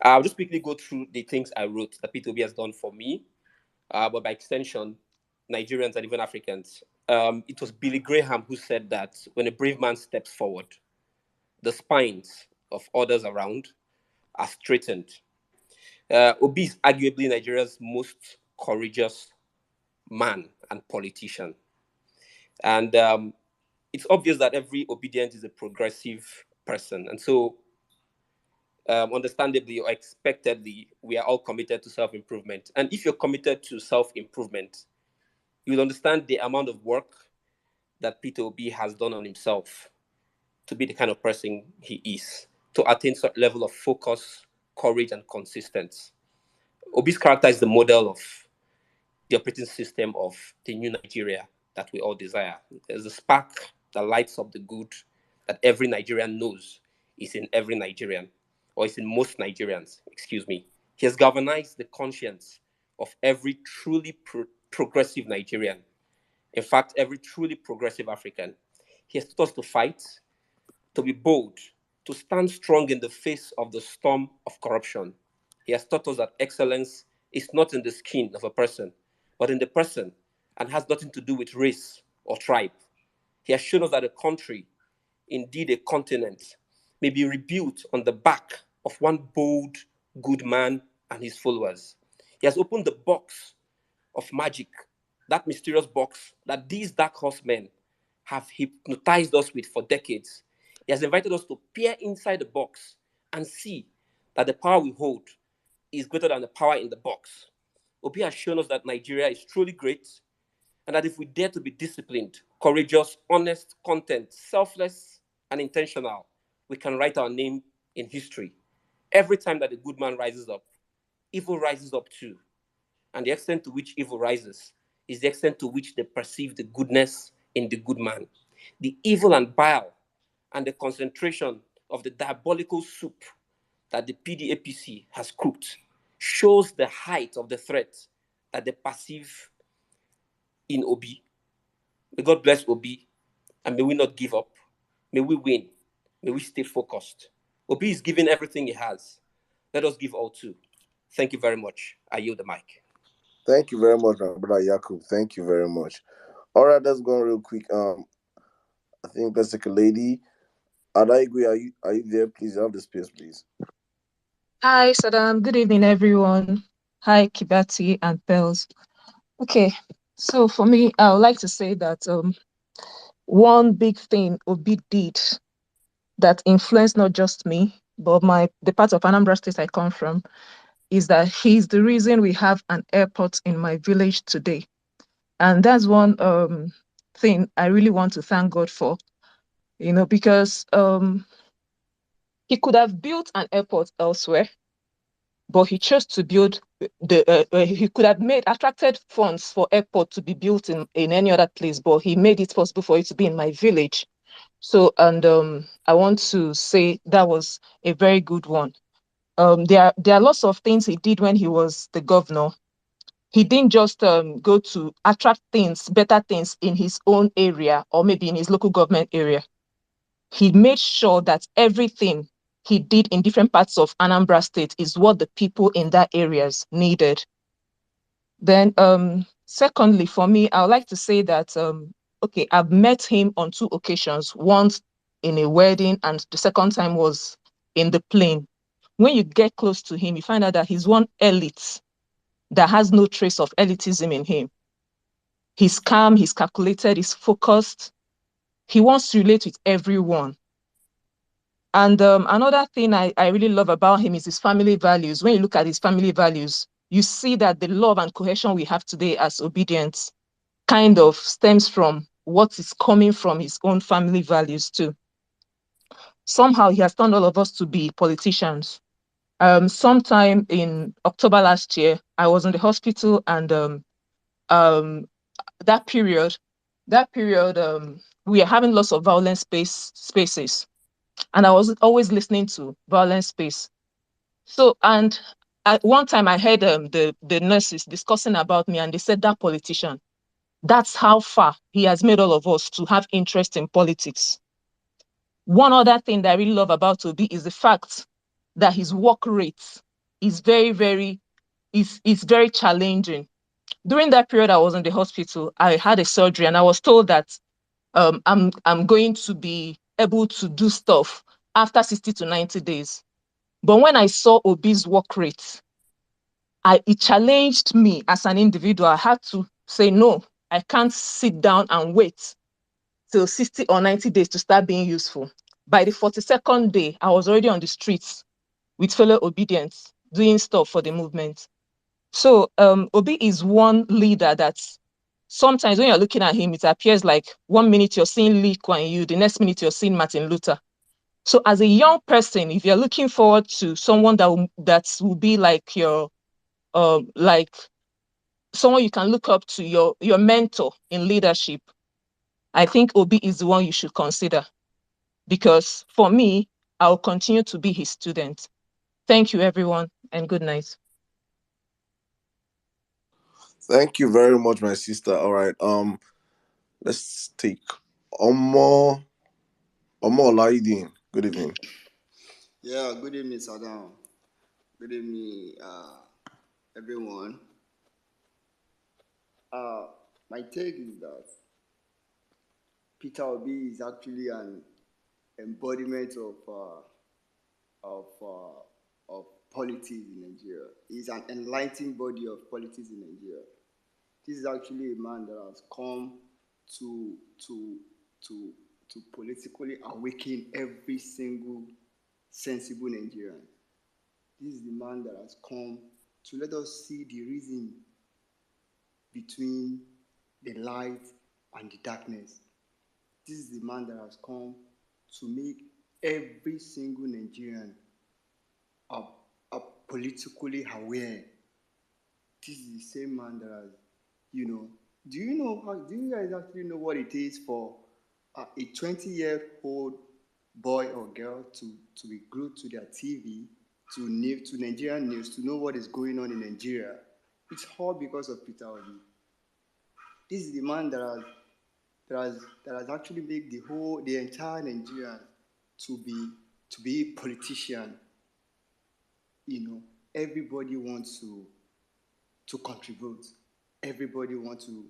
I'll just quickly go through the things I wrote that Peter Obi has done for me, but by extension, Nigerians and even Africans. It was Billy Graham who said that when a brave man steps forward, the spines of others around are straightened. Obi is arguably Nigeria's most courageous man and politician. And it's obvious that every Obidient is a progressive person. And so, understandably or expectedly, we are all committed to self-improvement. And if you're committed to self-improvement, you will understand the amount of work that Peter Obi has done on himself to be the kind of person he is, to attain certain level of focus, courage, and consistency. Obi's character is the model of the operating system of the new Nigeria that we all desire. There's a spark that lights up the good that every Nigerian knows is in every Nigerian, or is in most Nigerians, excuse me. He has galvanized the conscience of every truly progressive Nigerian. In fact, every truly progressive African. He has taught us to fight, to be bold, to stand strong in the face of the storm of corruption. He has taught us that excellence is not in the skin of a person, but in the person, and has nothing to do with race or tribe. He has shown us that a country, indeed a continent, may be rebuilt on the back of one bold, good man and his followers. He has opened the box of magic, that mysterious box that these dark horsemen have hypnotized us with for decades. He has invited us to peer inside the box and see that the power we hold is greater than the power in the box. Obi has shown us that Nigeria is truly great, and that if we dare to be disciplined, courageous, honest, content, selfless, and intentional, we can write our name in history. Every time that a good man rises up, evil rises up too. And the extent to which evil rises is the extent to which they perceive the goodness in the good man. The evil and bile and the concentration of the diabolical soup that the PDAPC has cooked shows the height of the threat that they perceive in Obi. May God bless Obi, and may we not give up. May we win. May we stay focused. Obi is giving everything he has. Let us give all too. Thank you very much. I yield the mic. Thank you very much, my brother Yakub. Thank you very much. All right, let's go real quick. I think let's take a lady. Adaigwe, are you there? Please have the space, please. Hi, Saddam. Good evening, everyone. Hi, Kiibati and Pels. Okay, so for me, I would like to say that one big thing Obi did that influenced not just me, but the part of Anambra State I come from, is that he's the reason we have an airport in my village today. And that's one thing I really want to thank God for, because he could have built an airport elsewhere, but he chose to build he could have attracted funds for airport to be built in any other place, but he made it possible for it to be in my village. So, and I want to say that was a very good one. There are lots of things he did when he was the governor. He didn't just go to attract things, better things in his own area or maybe in his local government area. He made sure that everything he did in different parts of Anambra State is what the people in that areas needed. Then, secondly, for me, I would like to say that, okay, I've met him on 2 occasions, once in a wedding and the second time was in the plane. When you get close to him, you find out that he's one elite that has no trace of elitism in him. He's calm, he's calculated, he's focused. He wants to relate with everyone. And another thing I really love about him is his family values. When you look at his family values, you see that the love and cohesion we have today as Obidient kind of stems from what is coming from his own family values too. Somehow he has turned all of us to be politicians. Sometime in October last year, I was in the hospital, and that period, we are having lots of violent spaces. And I was always listening to violent space. So, and at one time I heard the nurses discussing about me, and they said that politician, that's how far he has made all of us to have interest in politics. One other thing that I really love about Obi is the fact that his work rate is very challenging. During that period I was in the hospital, I had a surgery, and I was told that I'm going to be able to do stuff after 60 to 90 days. But when I saw Obi's work rate, it challenged me as an individual. I had to say, no, I can't sit down and wait till 60 or 90 days to start being useful. By the 42nd day, I was already on the streets with fellow Obedients doing stuff for the movement. So Obi is one leader that sometimes when you're looking at him, it appears like 1 minute you're seeing Lee Kuan Yew, the next minute you're seeing Martin Luther. So as a young person, if you're looking forward to someone that will be like your like someone you can look up to, your mentor in leadership, I think Obi is the one you should consider, because for me, I'll continue to be his student. Thank you, everyone, and good night. Thank you very much, my sister. All right. Let's take Omo Olaidin. Good evening. Yeah, good evening, Saddam. Good evening, everyone. My take is that Peter Obi is actually an embodiment of politics in Nigeria. He's an enlightening body of politics in Nigeria. This is actually a man that has come to to to to politically awaken every single sensible Nigerian. This is the man that has come to let us see the reason between the light and the darkness. This is the man that has come to make every single Nigerian a politically aware. This is the same man that has, do you guys actually know what it is for a 20-year-old boy or girl to be glued to their TV, to Nigerian news, to know what is going on in Nigeria? It's all because of Peter Obi. This is the man that has actually made the entire Nigeria to be a politician. Everybody wants to contribute. Everybody wants to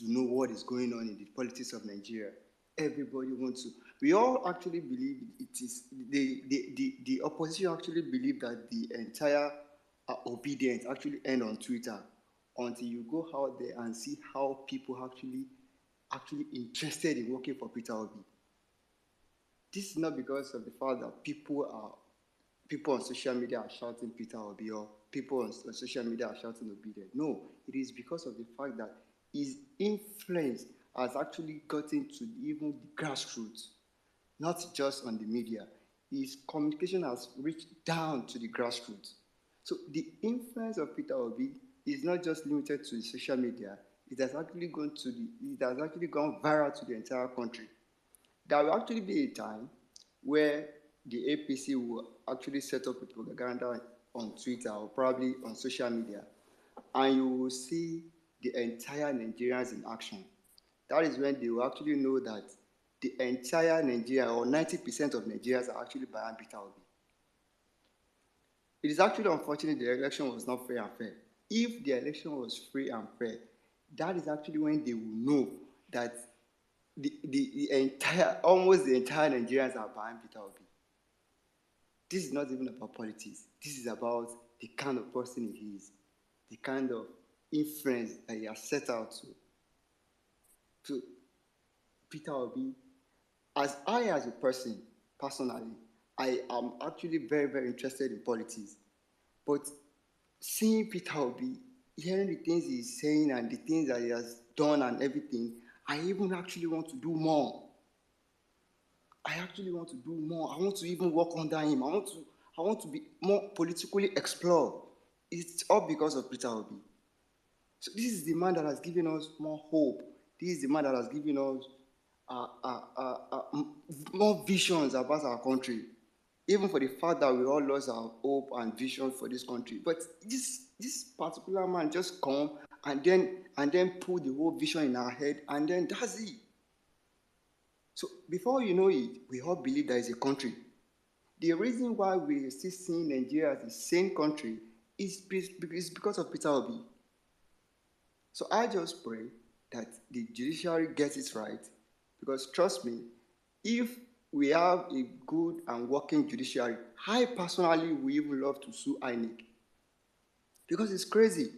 know what is going on in the politics of Nigeria. Everybody wants to. We all actually believe it is the opposition actually believe that the entire Obidient actually end on Twitter, until you go out there and see how people actually interested in working for Peter Obi. This is not because of the fact that people on social media are shouting Peter Obi, or people on social media are shouting Obidient. No, it is because of the fact that his influence has actually gotten to even the grassroots, not just on the media. His communication has reached down to the grassroots. So the influence of Peter Obi is not just limited to the social media. It has actually gone viral to the entire country. There will actually be a time where the APC will actually set up a propaganda on Twitter or probably on social media, and you will see the entire Nigerians in action. That is when they will actually know that the entire Nigeria, or 90% of Nigerians, are actually behind Peter Obi. It is actually unfortunate the election was not fair and fair. If the election was free and fair, that is actually when they will know that almost the entire Nigerians are behind Peter Obi. This is not even about politics. This is about the kind of person he is, the kind of influence that he has set out to. Peter Obi, as a person, personally, I am actually very, very interested in politics. But seeing Peter Obi, hearing the things he's saying and the things that he has done and everything, I even actually want to do more. I want to even work under him. I want to be more politically explored. It's all because of Peter Obi. So this is the man that has given us more hope. This is the man that has given us more visions about our country. Even for the fact that we all lost our hope and vision for this country. But this particular man just come and then put the whole vision in our head, and then that's it. So before you know it, we all believe there is a country. The reason why we are still seeing Nigeria as the same country is because of Peter Obi. So I just pray that the judiciary gets it right, because trust me, if we have a good and working judiciary, I personally would even love to sue INEC, because it's crazy.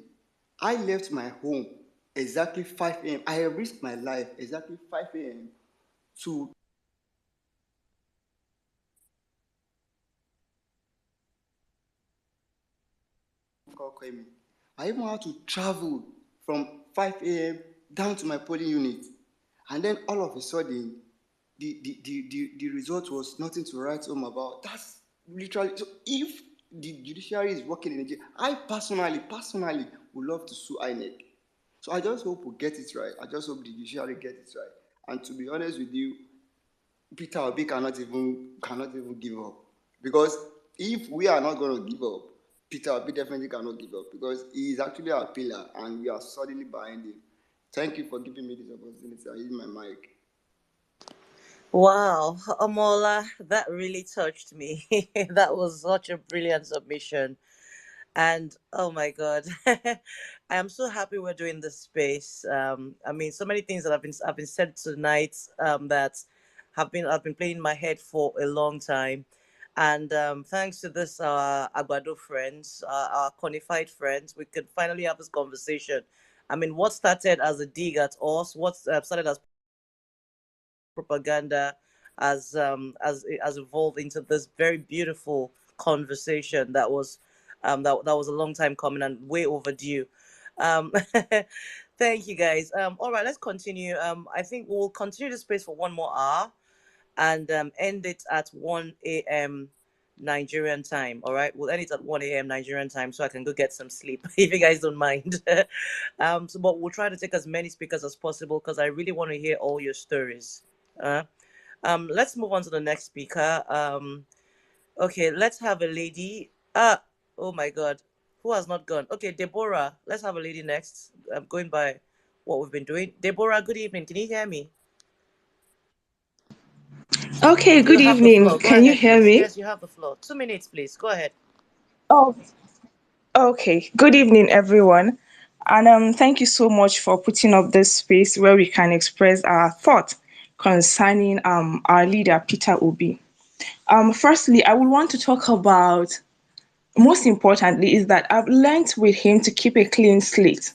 I left my home exactly 5 a.m. I risked my life exactly 5 a.m. to call me. I even had to travel from 5 a.m. down to my polling unit. And then all of a sudden, the result was nothing to write home about. That's literally, so if the judiciary is working in Nigeria, I personally would love to sue INEC. So I just hope we get it right. I just hope the judiciary gets it right. And to be honest with you, Peter Obi cannot even give up. Because if we are not going to give up, Peter Obi definitely cannot give up, because he is actually our pillar and we are solidly behind him. Thank you for giving me this opportunity. I use my mic. Wow, Amola, that really touched me. That was such a brilliant submission. And oh my God, I am so happy we're doing this space. I mean, so many things that have been said tonight that have been playing in my head for a long time. And thanks to this Agbado friends, our qualified friends, we could finally have this conversation. I mean, what started as a dig at us, what started as propaganda, as evolved into this very beautiful conversation that was that was a long time coming and way overdue. Um, thank you guys. All right, let's continue. I think we'll continue the space for one more hour and end it at 1 a.m. Nigerian time. All right, we'll end it at 1 a.m. Nigerian time so I can go get some sleep if you guys don't mind. So, but we'll try to take as many speakers as possible because I really want to hear all your stories. Uh, let's move on to the next speaker. Okay, let's have a lady. Oh my God, who has not gone? Okay, Deborah. Let's have a lady next. I'm going by what we've been doing. Deborah, good evening. Can you hear me? Okay, You good have the evening. floor. Go Can you ahead, hear please. me? Yes, you have the floor. 2 minutes, please. Go ahead. Oh, okay. Good evening, everyone. And thank you so much for putting up this space where we can express our thought concerning our leader, Peter Obi. Firstly, I would want to talk about, most importantly, is that I've learned with him to keep a clean slate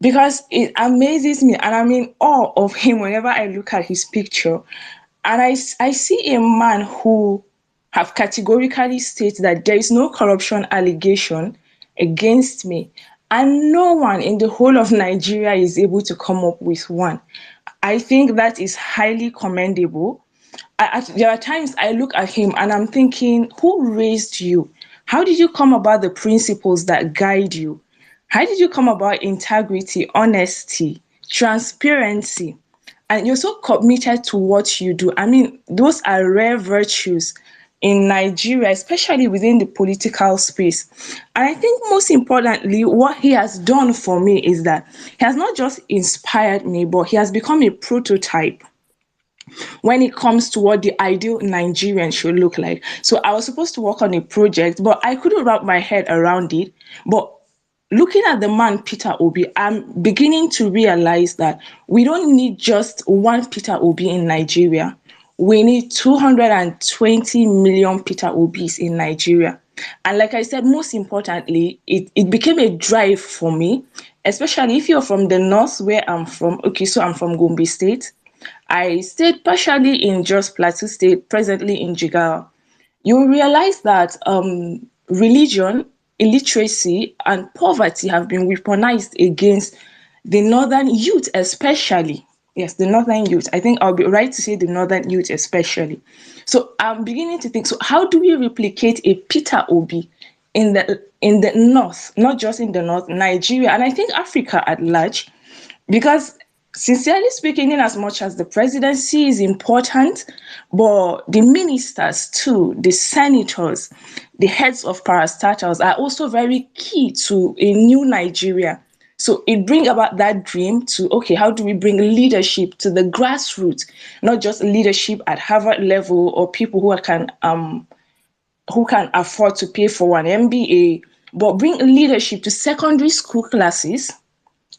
because it amazes me and I'm in awe of him whenever I look at his picture. And I see a man who have categorically stated that there is no corruption allegation against me. And no one in the whole of Nigeria is able to come up with one. I think that is highly commendable. There are times I look at him and I'm thinking, who raised you? How did you come about the principles that guide you? How did you come about integrity, honesty, transparency? And you're so committed to what you do. I mean, those are rare virtues in Nigeria, especially within the political space. And I think most importantly, what he has done for me is that he has not just inspired me, but he has become a prototype when it comes to what the ideal Nigerian should look like. So I was supposed to work on a project, but I couldn't wrap my head around it. But looking at the man Peter Obi, I'm beginning to realize that we don't need just one Peter Obi in Nigeria. We need 220 million Peter Obis in Nigeria. And like I said, most importantly, it became a drive for me, especially if you're from the north where I'm from. Okay, so I'm from Gombe State. I stayed partially in Jos Plateau State, presently in Jigawa. You will realize that religion, illiteracy, and poverty have been weaponized against the northern youth, especially. Yes, the northern youth. I think I'll be right to say the northern youth, especially. So I'm beginning to think. So how do we replicate a Peter Obi in the north, not just in the north, Nigeria, and I think Africa at large? Because sincerely speaking, in as much as the presidency is important, but the ministers too, the senators, the heads of parastatals are also very key to a new Nigeria. So it brings about that dream to, okay, how do we bring leadership to the grassroots, not just leadership at Harvard level or people who can afford to pay for an MBA, but bring leadership to secondary school classes,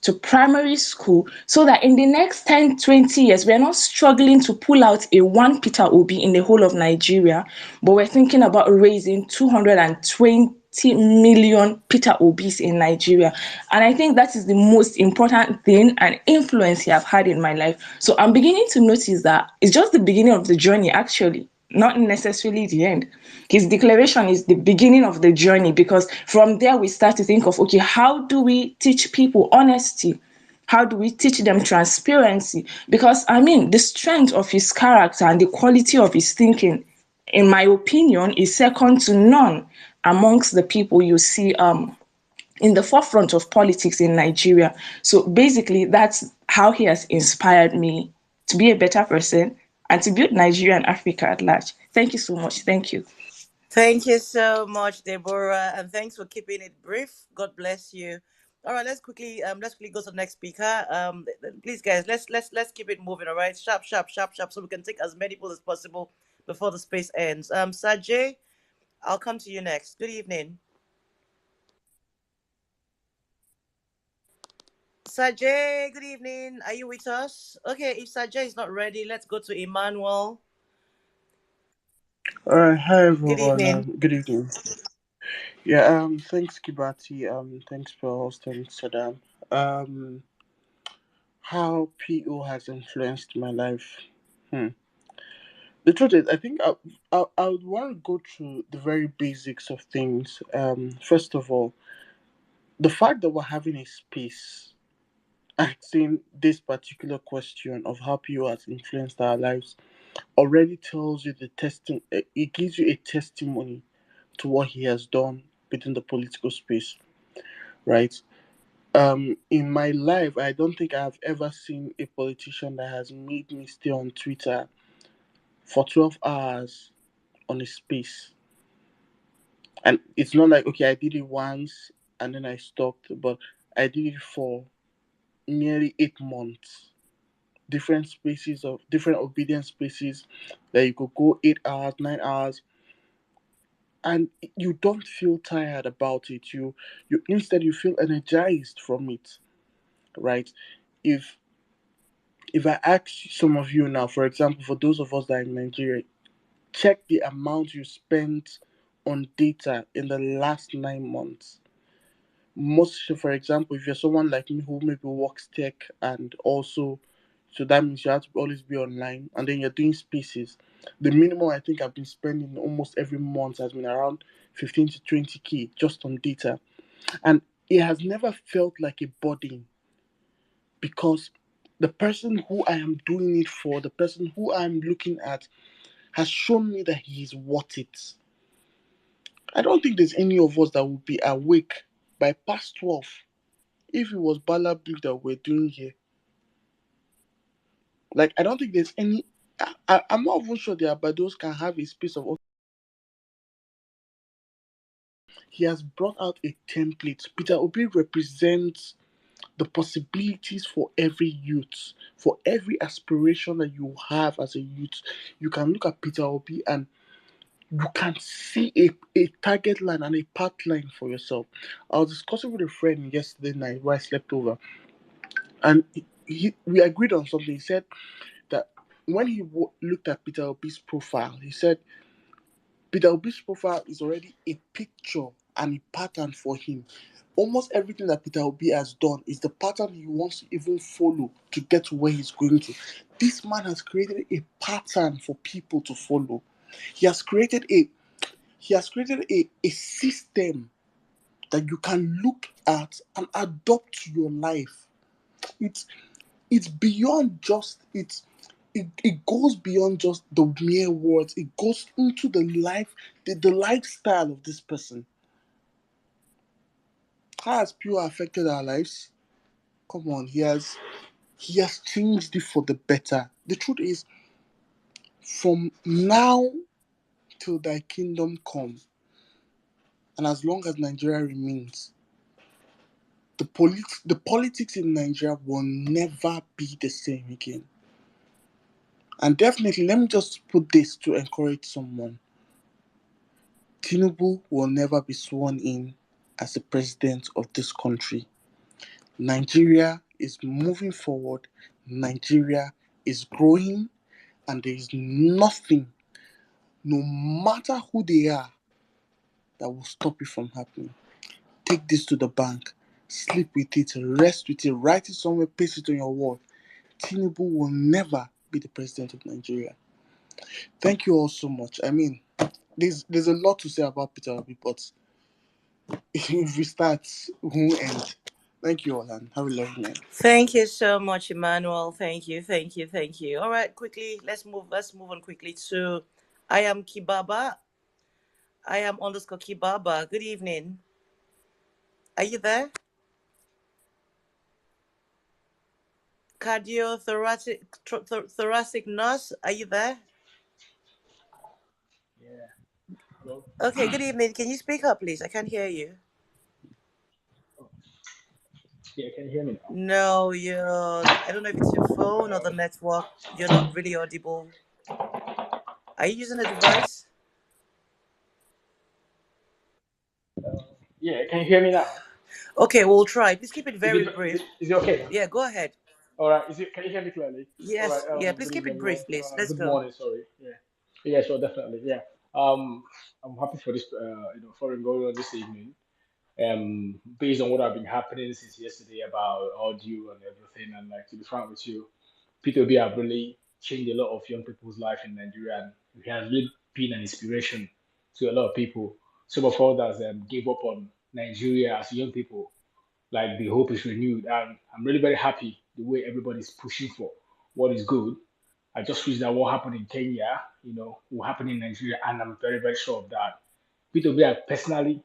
to primary school, so that in the next 10, 20 years, we're not struggling to pull out a one Peter Obi in the whole of Nigeria, but we're thinking about raising 220 million Peter Obis in Nigeria. And I think that is the most important thing and influence he have had in my life. So I'm beginning to notice that it's just the beginning of the journey, actually, not necessarily the end. His declaration is the beginning of the journey because from there we start to think of, okay, how do we teach people honesty? How do we teach them transparency? Because I mean, the strength of his character and the quality of his thinking, in my opinion, is second to none amongst the people you see in the forefront of politics in Nigeria. So basically, that's how he has inspired me to be a better person and to build Nigeria and Africa at large. Thank you so much. Thank you. Thank you so much, Deborah, and thanks for keeping it brief. God bless you. All right, let's quickly go to the next speaker. Please, guys, let's keep it moving. All right, sharp, sharp, sharp, sharp, so we can take as many people as possible before the space ends. Sajay, I'll come to you next. Good evening, Sajay. Good evening. Are you with us? Okay, if Sajay is not ready, let's go to Emmanuel. All right, hi Good everyone. evening. Good evening. Yeah, thanks Kibati. Thanks for hosting Saddam. Um, how PO has influenced my life. Hmm. The truth is, I think I would want to go through the very basics of things. First of all, the fact that we're having a space asking this particular question of how PO has influenced our lives already tells you the testing. It gives you a testimony to what he has done within the political space, right? In my life, I don't think I've ever seen a politician that has made me stay on Twitter for 12 hours on a space. And it's not like, okay, I did it once and then I stopped, but I did it for nearly 8 months. Different spaces of different obedient spaces that you could go 8 hours, 9 hours, and you don't feel tired about it. You instead you feel energized from it, right? If if I ask some of you now, for example, for those of us that are in Nigeria, check the amount you spent on data in the last 9 months. Most, for example, if you're someone like me who maybe works tech and also, so that means you have to always be online and then you're doing spaces. The minimum I think I've been spending almost every month has been around 15 to 20K just on data. And it has never felt like a burden because the person who I am doing it for, the person who I'm looking at, has shown me that he is worth it. I don't think there's any of us that would be awake by past 12 if it was Bala Blue that we're doing here. Like, I don't think there's any. I'm not even sure the Abados can have a space of. He has brought out a template. Peter Obi represents the possibilities for every youth, for every aspiration that you have as a youth. You can look at Peter Obi and you can see a target line and a path line for yourself. I was discussing with a friend yesterday night where I slept over, and we agreed on something. He said that when he looked at Peter Obi's profile, he said Peter Obi's profile is already a picture and a pattern for him. Almost everything that Peter Obi has done is the pattern he wants to even follow to get to where he's going to. This man has created a pattern for people to follow. He has created a system that you can look at and adopt to your life. It's it's beyond just it goes beyond just the mere words. It goes into the life, the lifestyle of this person. How has Pure affected our lives? Come on, he has changed it for the better. The truth is, from now till thy kingdom come, and as long as Nigeria remains, the politics in Nigeria will never be the same again. And definitely, let me just put this to encourage someone. Tinubu will never be sworn in as the president of this country. Nigeria is moving forward, Nigeria is growing, and there is nothing, no matter who they are, that will stop it from happening. Take this to the bank, sleep with it, rest with it, write it somewhere, paste it on your wall. Tinubu will never be the president of Nigeria. Thank you all so much. I mean, there's a lot to say about Peter Obi, but if we start, we won't end. Thank you all and have a lovely night. Thank you so much, Emmanuel. Thank you, thank you, thank you. All right, quickly, let's move on quickly to I am Kibaba. I am underscore Kibaba. Good evening. Are you there? Thoracic nurse, are you there? Yeah. Hello. Okay, good evening. Can you speak up, please? I can't hear you. Oh, yeah, can you hear me now? No, I don't know if it's your phone or the network. You're not really audible. Are you using a device? Yeah, can you hear me now? Okay, we'll try. Please keep it Is very it brief. okay now? Yeah, go ahead. All right. Can you hear me clearly? All right. Yes, yeah, please Good keep evening, it everyone. brief, please. Let's Good go. morning. Sorry. Yeah. Yeah. Sure. Definitely. Yeah. I'm happy for this, forum going on this evening. Based on what have been happening since yesterday about audio and everything, and like to be frank with you, P2B have really changed a lot of young people's life in Nigeria, and he has really been an inspiration to a lot of people. Some of us that gave up on Nigeria as young people, like the hope is renewed, and I'm really very happy the way everybody's pushing for what is good. I just wish that what happened in Kenya, will happen in Nigeria, and I'm very, very sure of that. P2B have personally,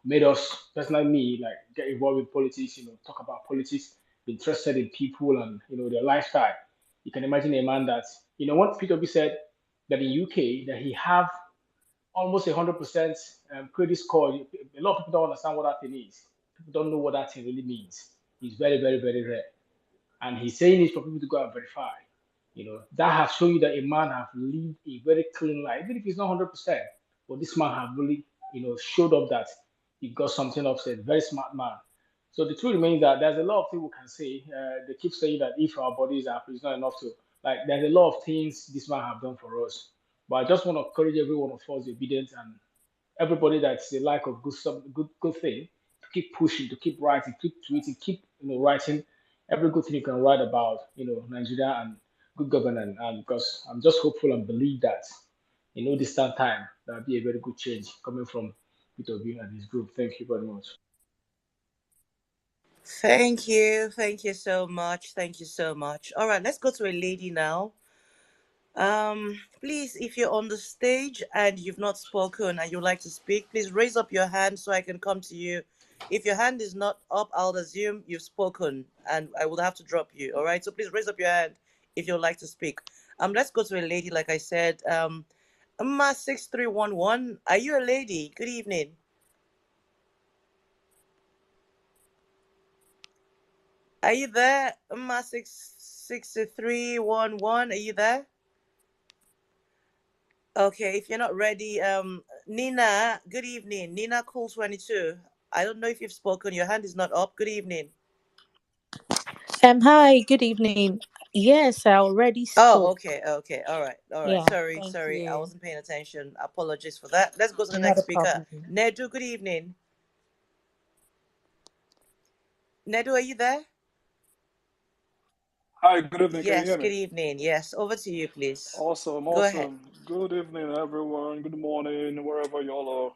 made us, personally me, like get involved with politics, talk about politics, be interested in people and, their lifestyle. You can imagine a man that, what P2B said that in UK, that he have almost 100% credit score. A lot of people don't understand what that thing is. People don't know what that thing really means. It's very, very, very rare. And he's saying it for people to go and verify. That has shown you that a man have lived a very clean life, even if it's not 100%. But this man have really, showed up that he got something up, said very smart man. So the truth remains that there's a lot of things we can say. They keep saying that if our bodies are free, it's not enough to, like, there's a lot of things this man have done for us. But I just want to encourage every one of us, obedient, and everybody that's a like of good thing, to keep pushing, to keep writing, keep tweeting, keep writing every good thing you can write about Nigeria and good governance. And because I'm just hopeful and believe that distant time there'll be a very good change coming from Peter Obi and his group. Thank you very much. Thank you. Thank you so much. Thank you so much. All right, let's go to a lady now. Please, if you're on the stage and you've not spoken and you'd like to speak, please raise up your hand so I can come to you. If your hand is not up, I'll assume you've spoken and I will have to drop you. All right, so please raise up your hand if you'd like to speak. Let's go to a lady, like I said. Ma 6311, are you a lady? Good evening. Are you there? Ma 6311, are you there? Okay, if you're not ready, Nina, good evening. Nina Cool 22. I don't know if you've spoken. Your hand is not up. Good evening. Hi, good evening. Yes, I already Oh, spoke. okay, okay. All right, all right. Yeah, Sorry, thank sorry. I you. wasn't paying attention. Apologies for that. Let's go to the Not next a speaker. problem. Nedu, good evening. Nedu, are you there? Hi, good evening. Can you Yes, hear good me? evening. Yes, over to you, please. Awesome, Go ahead. awesome. Good evening, everyone. Good morning, wherever y'all are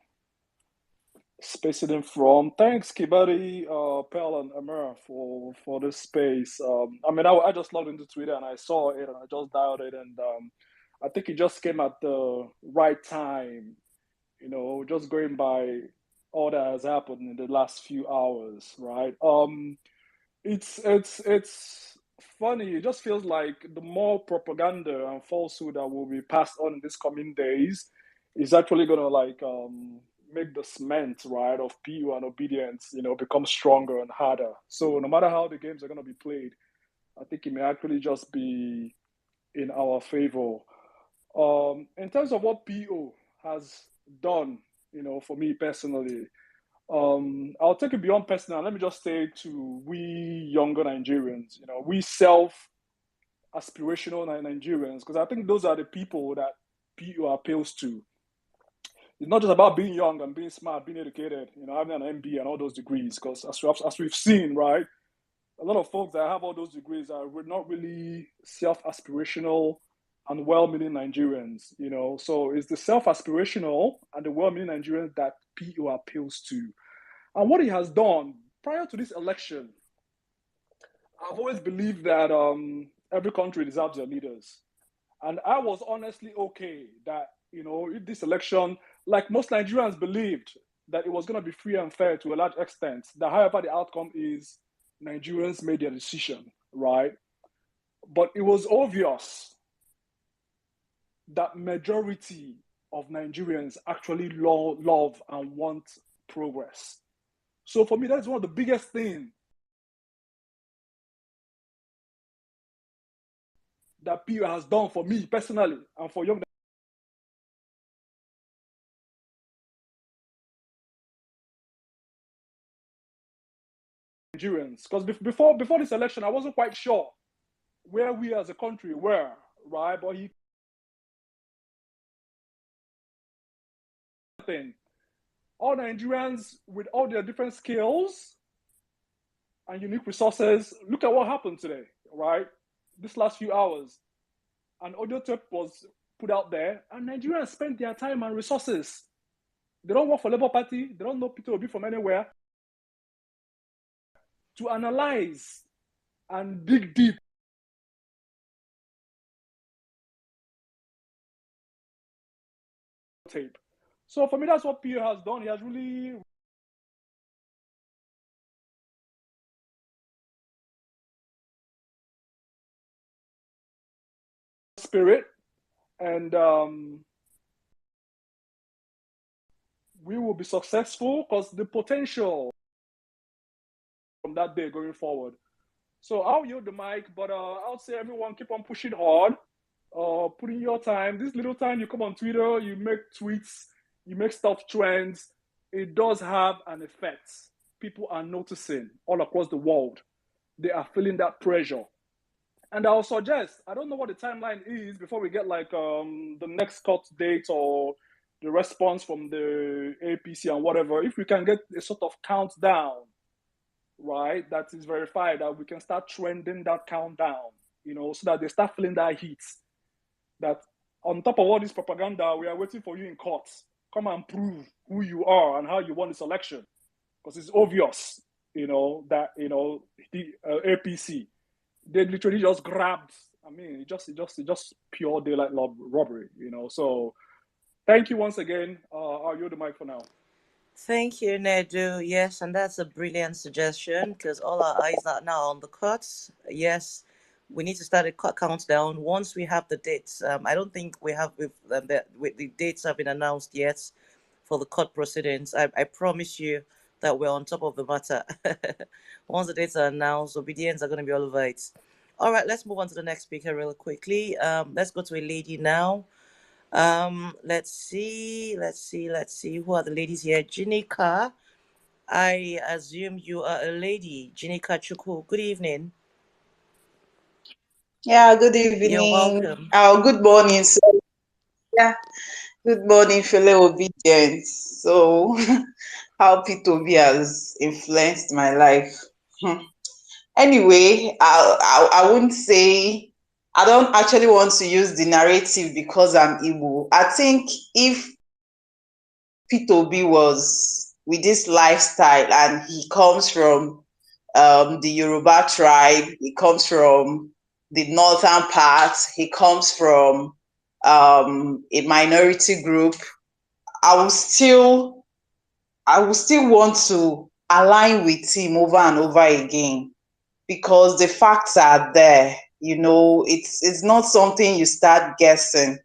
spacing in from. Thanks, Kiibati, Pel, and Amira for this space. I just logged into Twitter and I saw it and I just dialed it, and I think it just came at the right time. Just going by all that has happened in the last few hours, right? It's funny. It just feels like the more propaganda and falsehood that will be passed on in these coming days is actually gonna make the cement, right, of PU and obedience, become stronger and harder. So no matter how the games are gonna be played, I think it may actually just be in our favor. In terms of what PO has done, for me personally, I'll take it beyond personal. Let me just say to we younger Nigerians, we self aspirational Nigerians, because I think those are the people that PU appeals to. It's not just about being young and being smart, being educated, having an MBA and all those degrees. Because as we've seen, right, a lot of folks that have all those degrees are not really self aspirational and well meaning Nigerians, So it's the self aspirational and the well meaning Nigerians that PU appeals to. And what he has done prior to this election, I've always believed that every country deserves their leaders. And I was honestly okay that, if this election, like most Nigerians believed that it was going to be free and fair to a large extent, that however the outcome is, Nigerians made their decision, right? But it was obvious that majority of Nigerians actually love and want progress. So for me, that's one of the biggest things that PU has done for me personally and for young Nigerians. Because before this election, I wasn't quite sure where we as a country were, right? But he thing. All Nigerians with all their different skills and unique resources, look at what happened today, right? This last few hours. An audio tape was put out there, and Nigerians spend their time and resources. They don't work for Labour Party. They don't know Peter Obi from anywhere. To analyze and dig deep. Tape. So for me, that's what Peter has done. He has really spirit, and we will be successful because the potential from that day going forward. So I'll yield the mic, but I'll say everyone keep on pushing hard, put in your time. This little time you come on Twitter, you make tweets, you make stuff trends. It does have an effect. People are noticing all across the world. They are feeling that pressure. And I'll suggest, I don't know what the timeline is before we get like the next court date or the response from the APC and whatever. If we can get a sort of countdown, right, that is verified, that we can start trending that countdown, so that they start feeling that heat. That on top of all this propaganda, we are waiting for you in court. Come and prove who you are and how you won this election. Because it's obvious, that, the APC, they literally just grabbed, it just pure daylight robbery, So thank you once again. I'll yield the mic for now. Thank you, Nedu. Yes, and that's a brilliant suggestion because all our eyes are now on the courts. Yes, we need to start a court countdown once we have the dates. I don't think we have the dates have been announced yet for the court proceedings. I promise you that we're on top of the matter. Once the dates are announced, Obedients are going to be all over it. All right, let's move on to the next speaker real quickly. Let's go to a lady now. Let's see. Who are the ladies here? Jinika. I assume you are a lady. Jinika Chukwu. Good evening. Yeah, good You're evening. welcome. Oh, good morning. So, yeah, good morning, fellow Obidient. So, how P2B has influenced my life. Anyway, I wouldn't say, I don't actually want to use the narrative because I'm Igbo. I think if P2B was with this lifestyle and he comes from the Yoruba tribe, he comes from the northern part, he comes from a minority group, I will still want to align with him over and over again because the facts are there. It's not something you start guessing.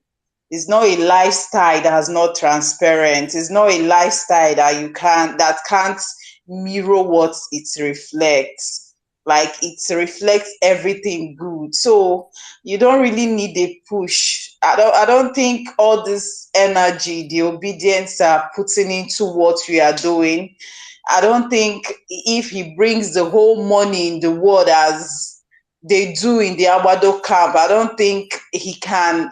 It's not a lifestyle that's not transparent. It's not a lifestyle that can't mirror what it reflects. Like it reflects everything good. So you don't really need a push. I don't think all this energy, the obedience are putting into what we are doing. I don't think if he brings the whole money in the world as they do in the Agbado camp, I don't think he can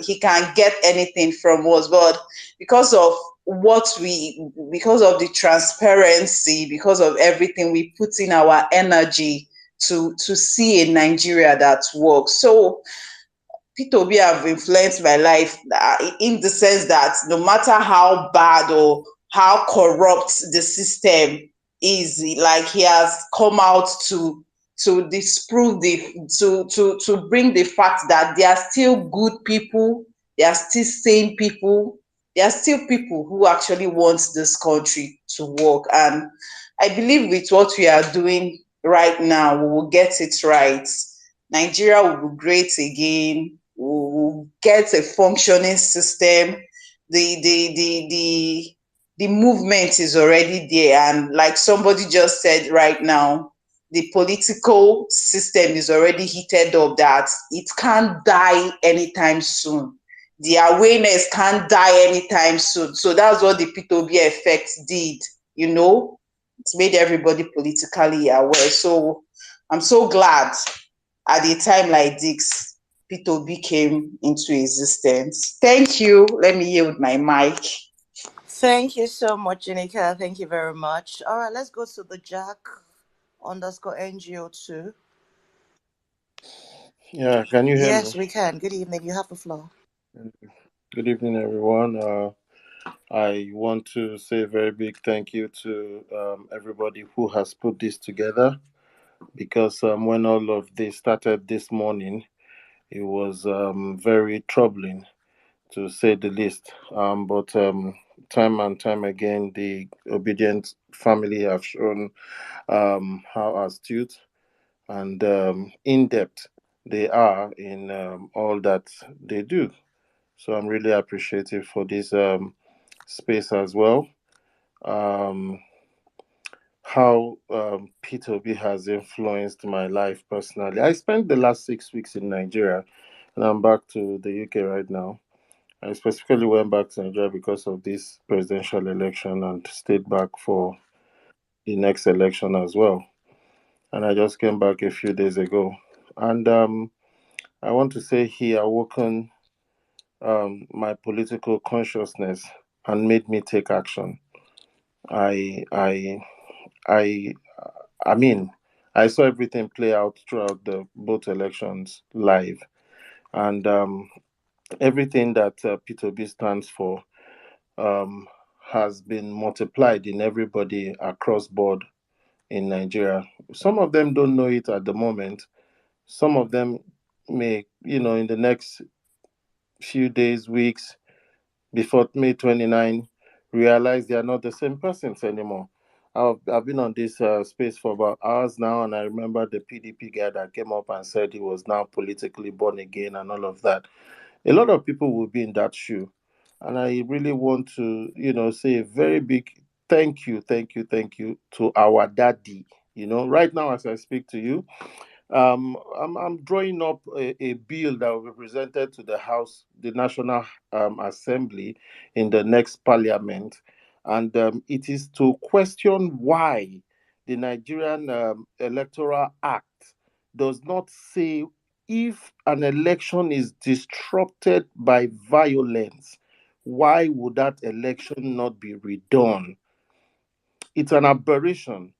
get anything from us. But because of because of the transparency, because of everything, we put in our energy to see a Nigeria that works. So P2B have influenced my life in the sense that no matter how bad or how corrupt the system is, like he has come out to disprove to bring the fact that there are still good people, there are still sane people, there are still people who actually want this country to work. And I believe with what we are doing right now, we will get it right. Nigeria will be great again. We will get a functioning system. The movement is already there, and like somebody just said right now, the political system is already heated up that it can't die anytime soon. The awareness can't die anytime soon. So that's what the P2B effect did, It made everybody politically aware. So I'm so glad at a time like this, P2B came into existence. Thank you. Let me yield my mic. Thank you so much, Janika. Thank you very much. All right, let's go to the Jack underscore NGO2. Yeah, can you hear Yes, me? we can. Good evening. You have the floor. Good evening, everyone. I want to say a very big thank you to everybody who has put this together because when all of this started this morning, it was very troubling to say the least. But time and time again, the Obidient family have shown how astute and in depth they are in all that they do. So I'm really appreciative for this space as well. Um, how P2B has influenced my life personally. I spent the last 6 weeks in Nigeria and I'm back to the UK right now. I specifically went back to Nigeria because of this presidential election and stayed back for the next election as well. And I just came back a few days ago. And I want to say he awoken my political consciousness and made me take action. I I I I mean, I saw everything play out throughout the both elections live, and everything that P2B stands for um, has been multiplied in everybody across board in Nigeria. Some of them don't know it at the moment. Some of them may, in the next few days, weeks, before May 29 realize they are not the same persons anymore. I've been on this space for about hours now, and I remember the PDP guy that came up and said he was now politically born again and all of that. A lot of people will be in that shoe. And I really want to, say a very big thank you, thank you, thank you to our daddy. Right now as I speak to you, I'm drawing up a bill that will be presented to the House, the National Assembly, in the next Parliament, and it is to question why the Nigerian Electoral Act does not say if an election is disrupted by violence, why would that election not be redone? It's an aberration.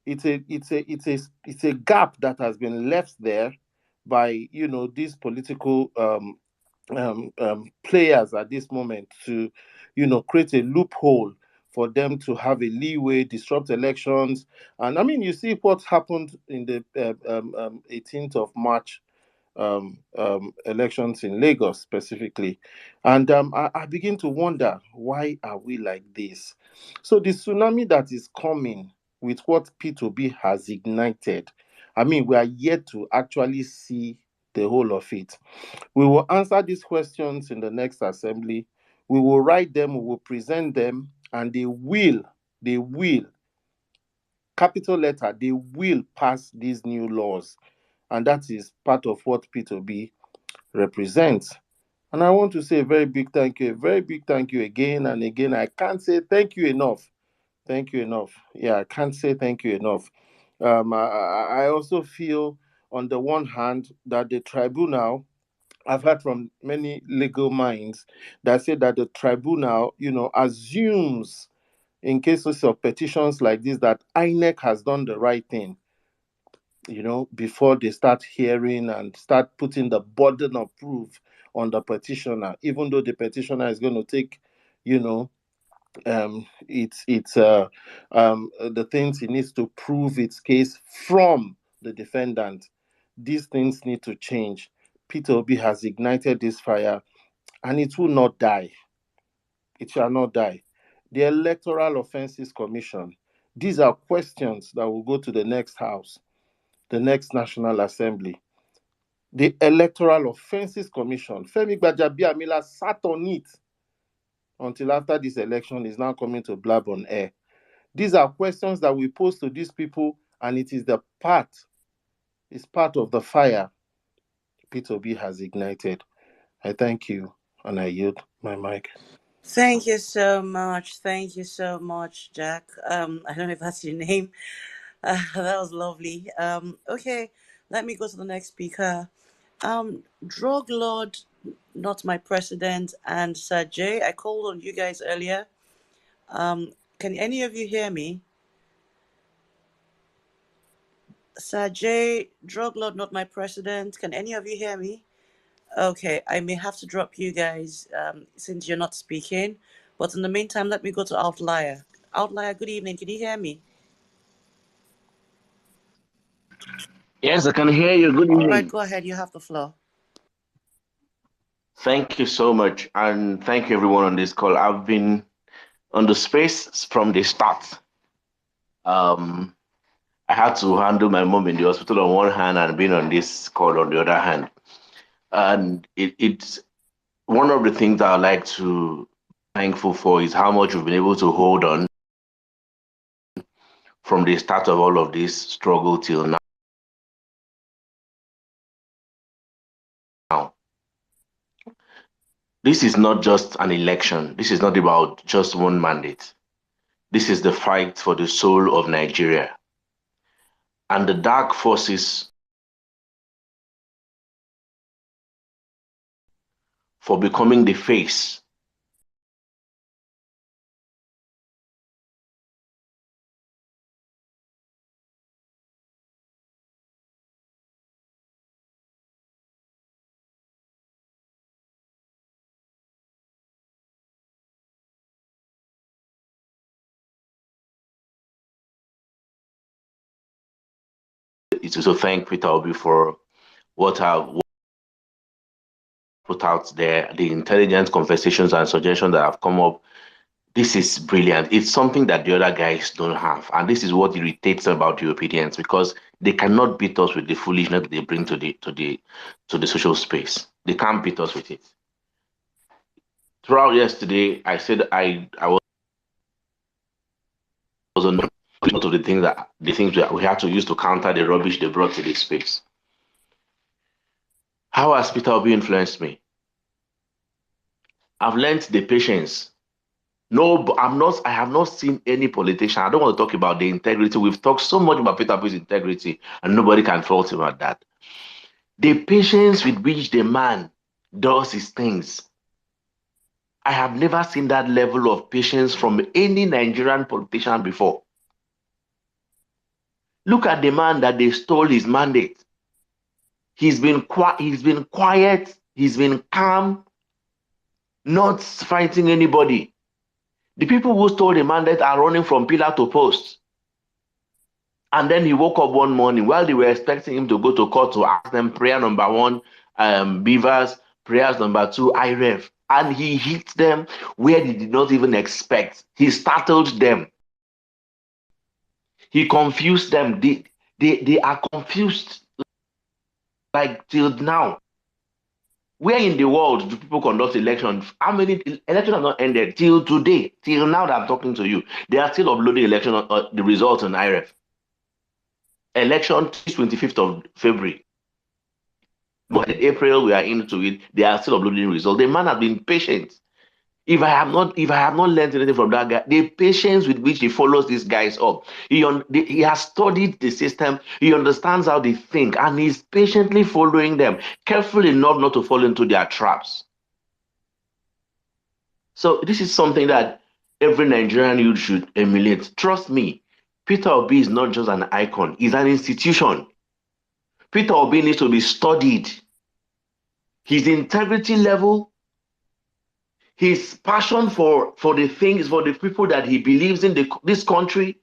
It's a gap that has been left there by these political players at this moment to create a loophole for them to have a leeway, disrupt elections. And I mean, you see what happened in the 18th of March elections in Lagos specifically. And I begin to wonder, why are we like this? So the tsunami that is coming with what P2B has ignited, I mean, we are yet to actually see the whole of it. We will answer these questions in the next assembly. We will write them, we will present them, and they will, capital letter, they will pass these new laws. And that is part of what P2B represents. And I want to say a very big thank you, a very big thank you again and again. I can't say thank you enough. Thank you enough. Yeah, I can't say thank you enough. I also feel, on the one hand, that the tribunal, I've heard from many legal minds that say that the tribunal, assumes in cases of petitions like this that INEC has done the right thing, before they start hearing and start putting the burden of proof on the petitioner, even though the petitioner is going to take, you know, the things he needs to prove its case from the defendant. These things need to change. Peter Obi has ignited this fire and it will not die. It shall not die. The Electoral Offences Commission, these are questions that will go to the next house, the next National Assembly. The Electoral Offences Commission, Femi Gbajabiamila sat on it until after this election is now coming to blab on air. These are questions that we pose to these people, and it is it's part of the fire P2B has ignited. I thank you, and I yield my mic. Thank you so much. Thank you so much, Jack. I don't know if that's your name. That was lovely. Okay, let me go to the next speaker. Drug Lord, not my president, and Sir Jay. I called on you guys earlier. Can any of you hear me? Sajay, drug lord, not my president. Can any of you hear me? Okay, I may have to drop you guys since you're not speaking. But in the meantime, let me go to Outlier. Outlier, good evening. Can you hear me? Yes, I can hear you. Good All right, evening. go ahead. You have the floor. Thank you so much. And thank you, everyone on this call. I've been on the space from the start. Um, I had to handle my mom in the hospital on one hand and being on this call on the other hand. And it's one of the things I like to be thankful for is how much we've been able to hold on from the start of all of this struggle till now. This is not just an election. This is not about just one mandate. This is the fight for the soul of Nigeria. And the dark forces for becoming the face is to thank Peter Obi for what I've put out there, the intelligent conversations and suggestions that have come up. This is brilliant. It's something that the other guys don't have. And this is what irritates about the Obedience because they cannot beat us with the foolishness that they bring to the social space. They can't beat us with it. Throughout yesterday, I said I was on lot of the things that we had to use to counter the rubbish they brought to this space. How has Peter Obi influenced me? I've learned the patience. No, I have not seen any politician. I don't want to talk about the integrity. We've talked so much about Peter Obi's integrity, and nobody can fault him at that. The patience with which the man does his things. I have never seen that level of patience from any Nigerian politician before. Look at the man that they stole his mandate. He's been quiet, he's been calm, not fighting anybody. The people who stole the mandate are running from pillar to post. And then he woke up one morning while they were expecting him to go to court to ask them prayer number one, Beavers, prayers number two, IREF. And he hit them where they did not even expect. He startled them. He confused them. They are confused like till now. Where in the world do people conduct elections? How many elections have not ended till today? Till now that I'm talking to you, they are still uploading election the results on IREF. Election 25th of February. But in April we are into it. They are still uploading results. The man has been patient. If I have not learned anything from that guy, the patience with which he follows these guys up, he has studied the system, he understands how they think, and he's patiently following them, careful enough not to fall into their traps. So this is something that every Nigerian youth should emulate. Trust me, Peter Obi is not just an icon, he's an institution. Peter Obi needs to be studied. His integrity level, his passion for the things, for the people that he believes in this country,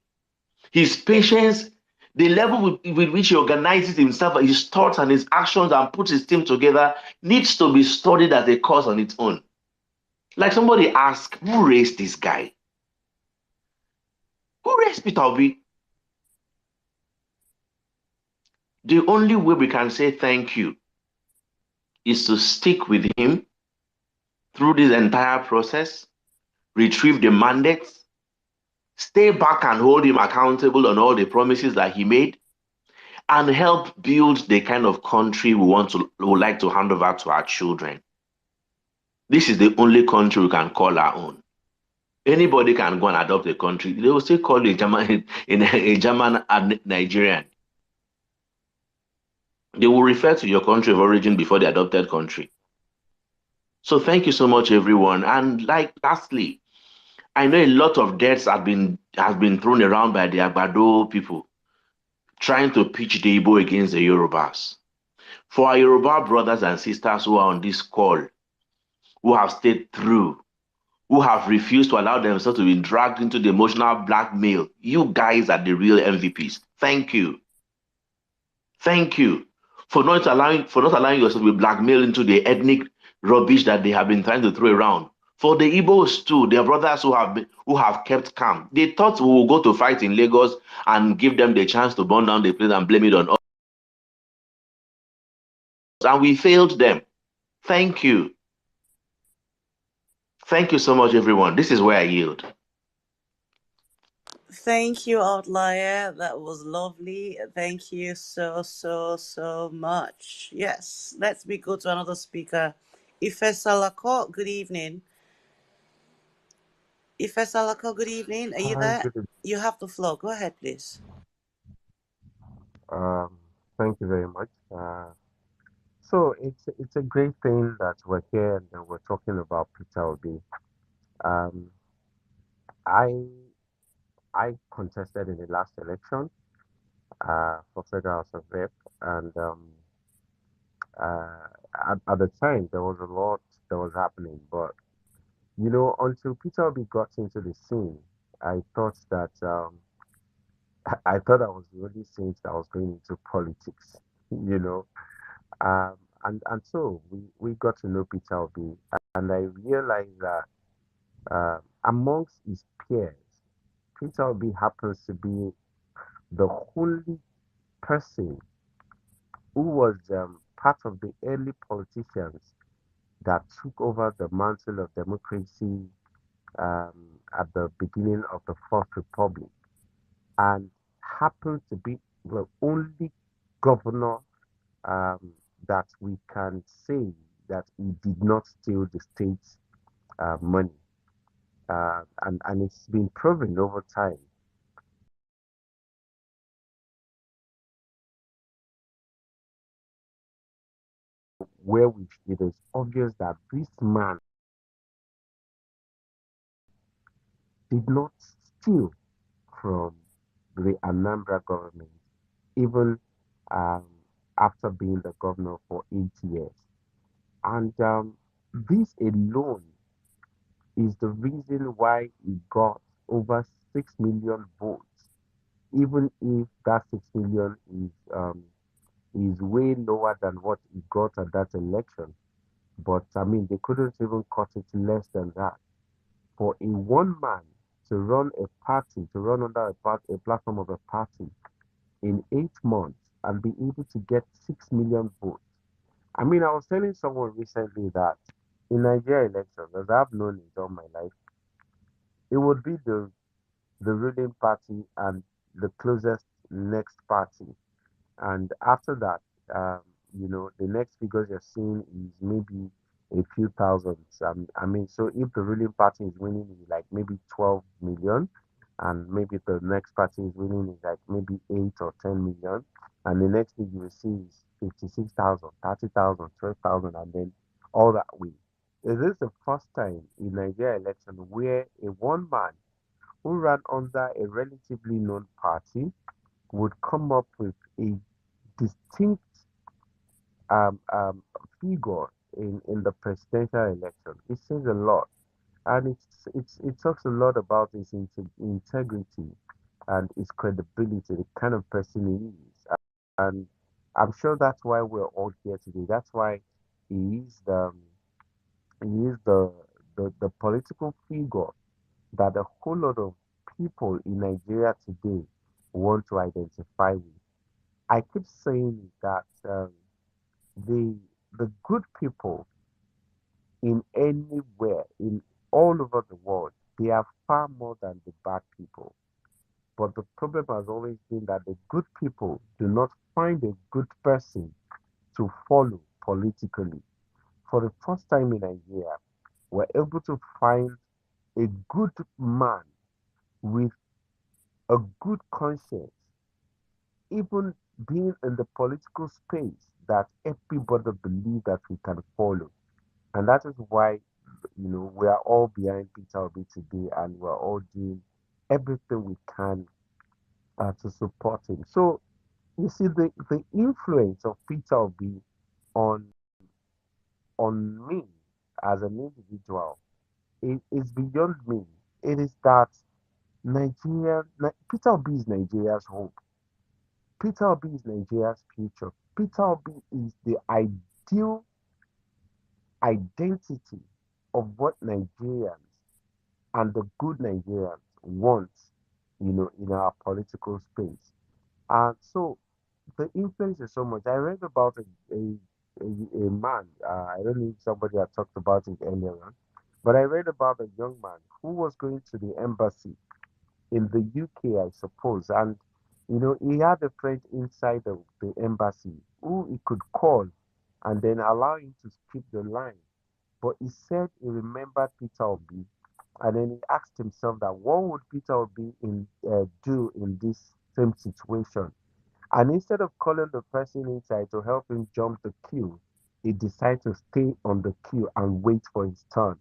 his patience, the level with which he organizes himself, his thoughts and his actions and puts his team together needs to be studied as a course on its own. Like somebody asked, who raised this guy? Who raised Peter Obi? The only way we can say thank you is to stick with him through this entire process, retrieve the mandates, stay back and hold him accountable on all the promises that he made, and help build the kind of country we would like to hand over to our children. This is the only country we can call our own. Anybody can go and adopt a country. They will still call it a German and Nigerian. They will refer to your country of origin before the adopted country. So thank you so much, everyone. And lastly, I know a lot of deaths has been thrown around by the Agbado people trying to pitch the Igbo against the Yorubas. For our Yoruba brothers and sisters who are on this call, who have stayed through, who have refused to allow themselves to be dragged into the emotional blackmail, you guys are the real MVPs. Thank you. Thank you for not allowing yourself to be blackmailed into the ethnic rubbish that they have been trying to throw around. For the Igbos too, their brothers who have kept calm. They thought we will go to fight in Lagos and give them the chance to burn down the place and blame it on us, and we failed them. Thank you. Thank you so much, everyone. This is where I yield. Thank you, Outlier. That was lovely. Thank you so, so, so much. Yes, let me go to another speaker. Ife Salako, good evening. Ife Salako, good evening. Are you Hi, there? good evening. You have the floor. Go ahead, please. Um, Thank you very much. So it's a great thing that we're here and we're talking about Peter Obi. Um, I I contested in the last election for Federal House of Rep, and uh, at the time there was a lot that was happening, but until Peter Obi got into the scene, I thought that I thought I was the only saint that was going into politics. You know, Um, and so we got to know Peter Obi, and I realized that amongst his peers, Peter Obi happens to be the only person who was part of the early politicians that took over the mantle of democracy at the beginning of the Fourth Republic, and happens to be the only governor um, that we can say that he did not steal the state's money. And it's been proven over time where it is obvious that this man did not steal from the Anambra government, even um, after being the governor for 8 years. And this alone is the reason why he got over 6 million votes, even if that 6 million is way lower than what he got at that election. But I mean, they couldn't even cut it less than that. For a one man to run a party, to run under a platform of a party in 8 months and be able to get 6 million votes. I mean, I was telling someone recently that in Nigeria elections, as I've known it all my life, it would be the ruling party and the closest next party. And after that, the next figures you're seeing is maybe a few thousands. I mean, so if the ruling party is winning is like maybe 12 million, and maybe the next party is winning is like maybe 8 or 10 million, and the next thing you will see is 56,000, 30,000, 12,000, and then all that way. Is this the first time in Nigeria election where a one man who ran under a relatively known party would come up with a distinct um, um, figure in the presidential election? It says a lot, and it talks a lot about his integrity and his credibility, the kind of person he is, and I'm sure that's why we're all here today. That's why he is the he is the political figure that a whole lot of people in Nigeria today want to identify with. I keep saying that the the good people in anywhere in all over the world, they are far more than the bad people. But the problem has always been that the good people do not find a good person to follow politically. For the first time in Nigeria, we're able to find a good man with a good conscience, even being in the political space that everybody believes that we can follow. And that is why we are all behind Peter Obi today, and we're all doing everything we can to support him. So you see, the influence of Peter Obi on me as an individual is beyond me. It is that Peter Obi is Nigeria's hope. Peter Obi is Nigeria's future. Peter Obi is the ideal identity of what Nigerians and the good Nigerians want, in our political space. And so the influence is so much. I read about a man, I don't know if somebody had talked about it earlier on, but I read about a young man who was going to the embassy in the UK, I suppose. And, he had a friend inside the embassy who he could call and then allow him to skip the line. But he said he remembered Peter Obi, and then he asked himself that what would Peter Obi do in this same situation? And instead of calling the person inside to help him jump the queue, he decided to stay on the queue and wait for his turn.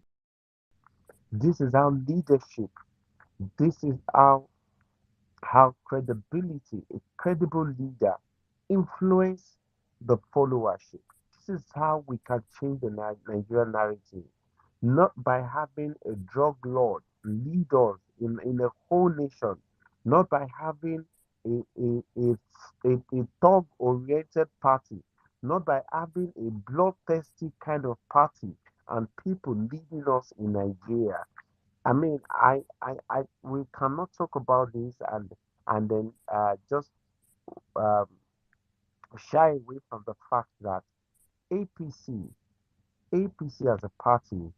This is how leadership, this is how credibility, a credible leader, influence the followership. This is how we can change the Nigerian narrative, not by having a drug lord lead us in a whole nation, not by having a, a, a, a thug-oriented party, not by having a bloodthirsty kind of party and people leading us in Nigeria. I mean, we cannot talk about this and then just um, shy away from the fact that APC, APC as a party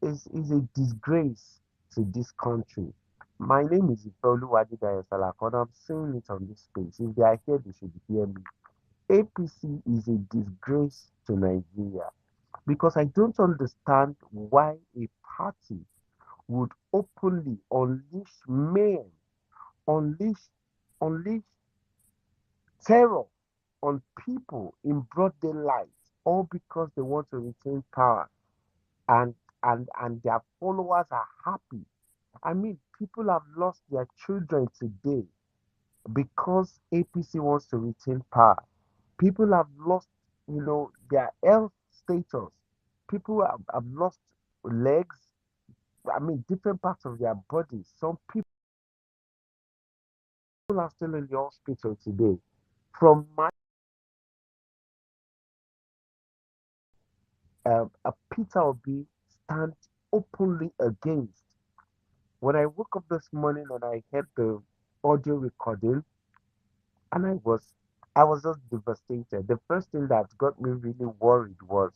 is a disgrace to this country. My name is Ifeoluwadi Salakon. I'm saying it on this space. If they are here, they should hear me. APC is a disgrace to Nigeria because I don't understand why a party would openly unleash men, unleash, unleash terror on people in broad daylight, all because they want to retain power and and their followers are happy. I mean, people have lost their children today because APC wants to retain power. People have lost, their health status. People have lost legs. I mean, different parts of their bodies. Some people are still in the hospital today. From my a Peter Obi stand openly against. When I woke up this morning and I heard the audio recording, and I was just devastated. The first thing that got me really worried was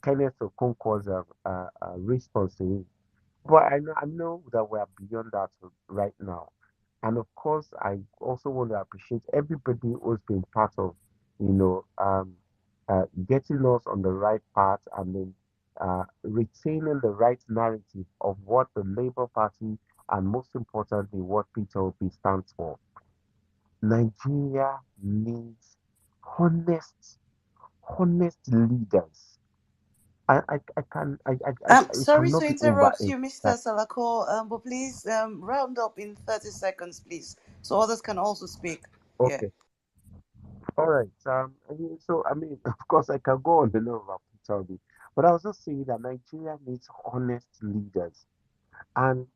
Kenneth Okonkwo's response to it. But I know that we are beyond that right now. And of course, I also want to appreciate everybody who's been part of, getting us on the right path and then retaining the right narrative of what the Labour Party and most importantly, what Peter Obi stands for. Nigeria needs honest, honest leaders. I can it Sorry to cannot be interrupt you, Mr. overemphasized. Salako, but please round up in 30 seconds, please, so others can also speak. Yeah. Okay, all right. So of course, I can go on and on about Peter Obi, but I was just saying that Nigeria needs honest leaders and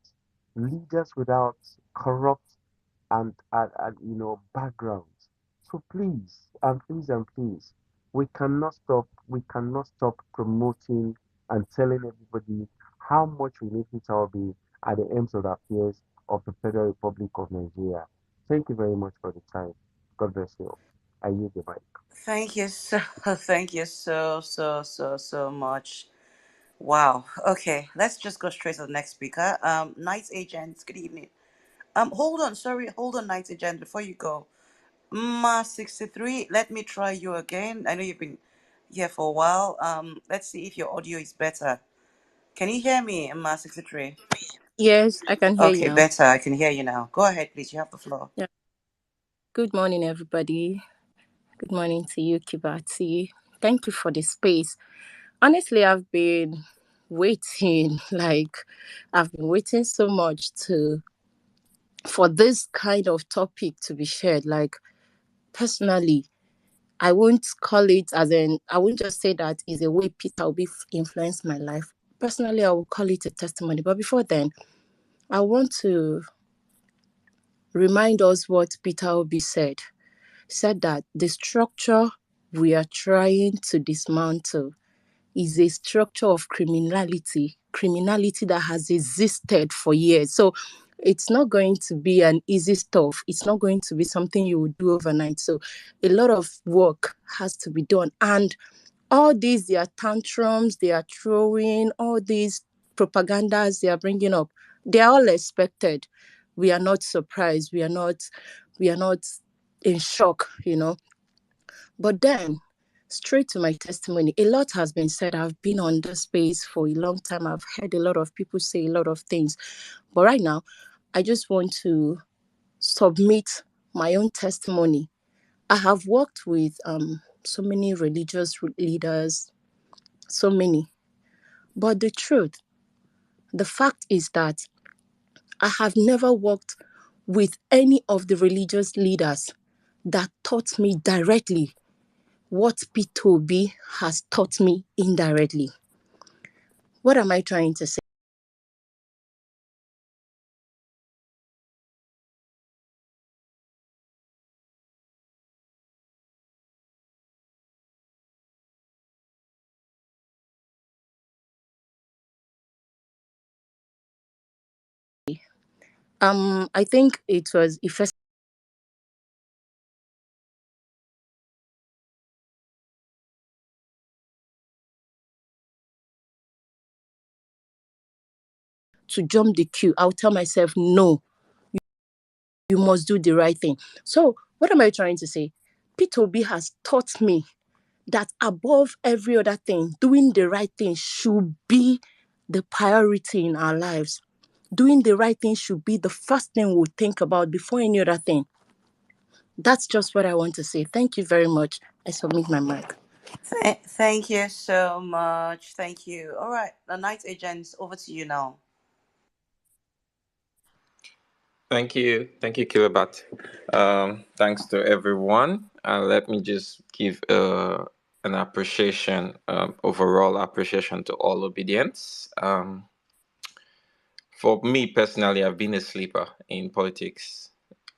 leaders without corrupt and backgrounds. So please and please and please, we cannot stop promoting and telling everybody how much we need Peter Obi at the ends of the affairs of the Federal Republic of Nigeria. Thank you very much for the time. God bless you. I yield the mic. Thank you so, thank you so much. Wow. Okay, let's just go straight to the next speaker. Night Agent, good evening. Hold on, Night Agent, before you go. Ma 63, let me try you again. I know you've been here for a while. Let's see if your audio is better. Can you hear me, Ma 63? Yes, I can hear you Okay, now. better. I can hear you now. Go ahead, please. You have the floor. Yeah. Good morning, everybody. Good morning to you, Kibati. Thank you for the space. Honestly, I've been waiting. Like, I've been waiting so much for this kind of topic to be shared. Like, personally, I won't call it as in, I won't just say that is a way Peter Obi influenced my life. Personally, I will call it a testimony. But before then, I want to remind us what Peter Obi said. He said that the structure we are trying to dismantle is a structure of criminality that has existed for years. So it's not going to be an easy stuff. It's not going to be something you would do overnight. So a lot of work has to be done. And all these, their tantrums, they are throwing, all these propagandas they are bringing up, they are all expected. We are not surprised. We are not in shock, But then, straight to my testimony, a lot has been said. I've been on this space for a long time. I've heard a lot of people say a lot of things. But right now, I just want to submit my own testimony. I have worked with so many religious leaders, so many. But the fact is that I have never worked with any of the religious leaders that taught me directly what P2B has taught me indirectly. What am I trying to say? I think it was first to jump the queue. I'll tell myself, no, you must do the right thing. So what am I trying to say? P2B has taught me that above every other thing, doing the right thing should be the priority in our lives. Doing the right thing should be the first thing we'll think about before any other thing. That's just what I want to say. Thank you very much. I submit my mic. Thank you so much. Thank you. All right, the night agents, over to you now. Thank you, Kilobat. Thanks to everyone. Let me just give an appreciation, overall appreciation to all obedience. For me personally, I've been a sleeper in politics.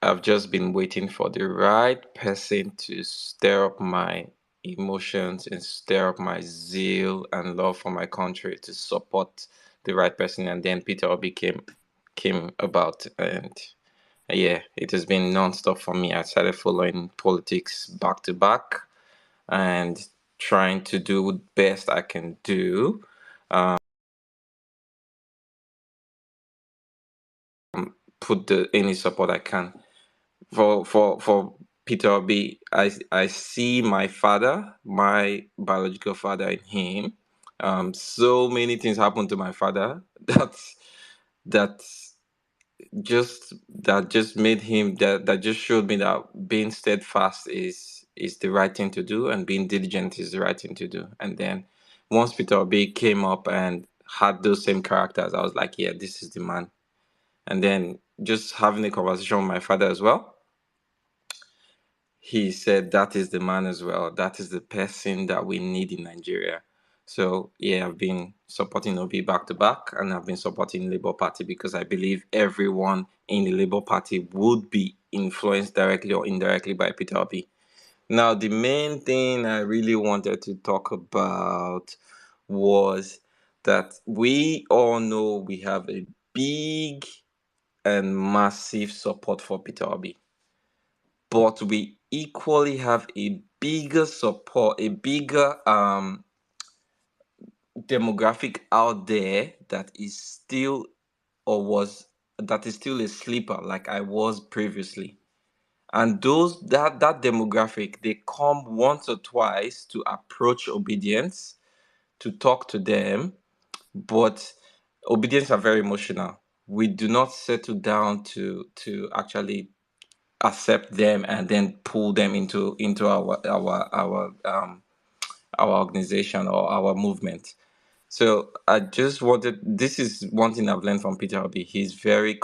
I've just been waiting for the right person to stir up my emotions and stir up my zeal and love for my country to support the right person. And then Peter Obi came about, and yeah, it has been nonstop for me. I started following politics back to back and trying to do the best I can do. Put any support I can for Peter Obi. I see my father, my biological father, in him. So many things happened to my father that just made him that just showed me that being steadfast is the right thing to do, and being diligent is the right thing to do. And then once Peter Obi came up and had those same characters, I was like, yeah, this is the man. And then just having a conversation with my father as well, he said that is the man as well. That is the person that we need in Nigeria. So yeah, I've been supporting Obi back to back, and I've been supporting Labour Party because I believe everyone in the Labour Party would be influenced directly or indirectly by Peter Obi. Now, the main thing I really wanted to talk about was that we all know we have a big and massive support for Peter Obi, but we equally have a bigger support, a bigger demographic out there that is still or was that is still a sleeper like I was previously. And those that demographic, they come once or twice to approach obedience, to talk to them, but obedience are very emotional. We do not settle down to actually accept them and then pull them into our organization or our movement. So I just wanted, this is one thing I've learned from Peter Obi. He's very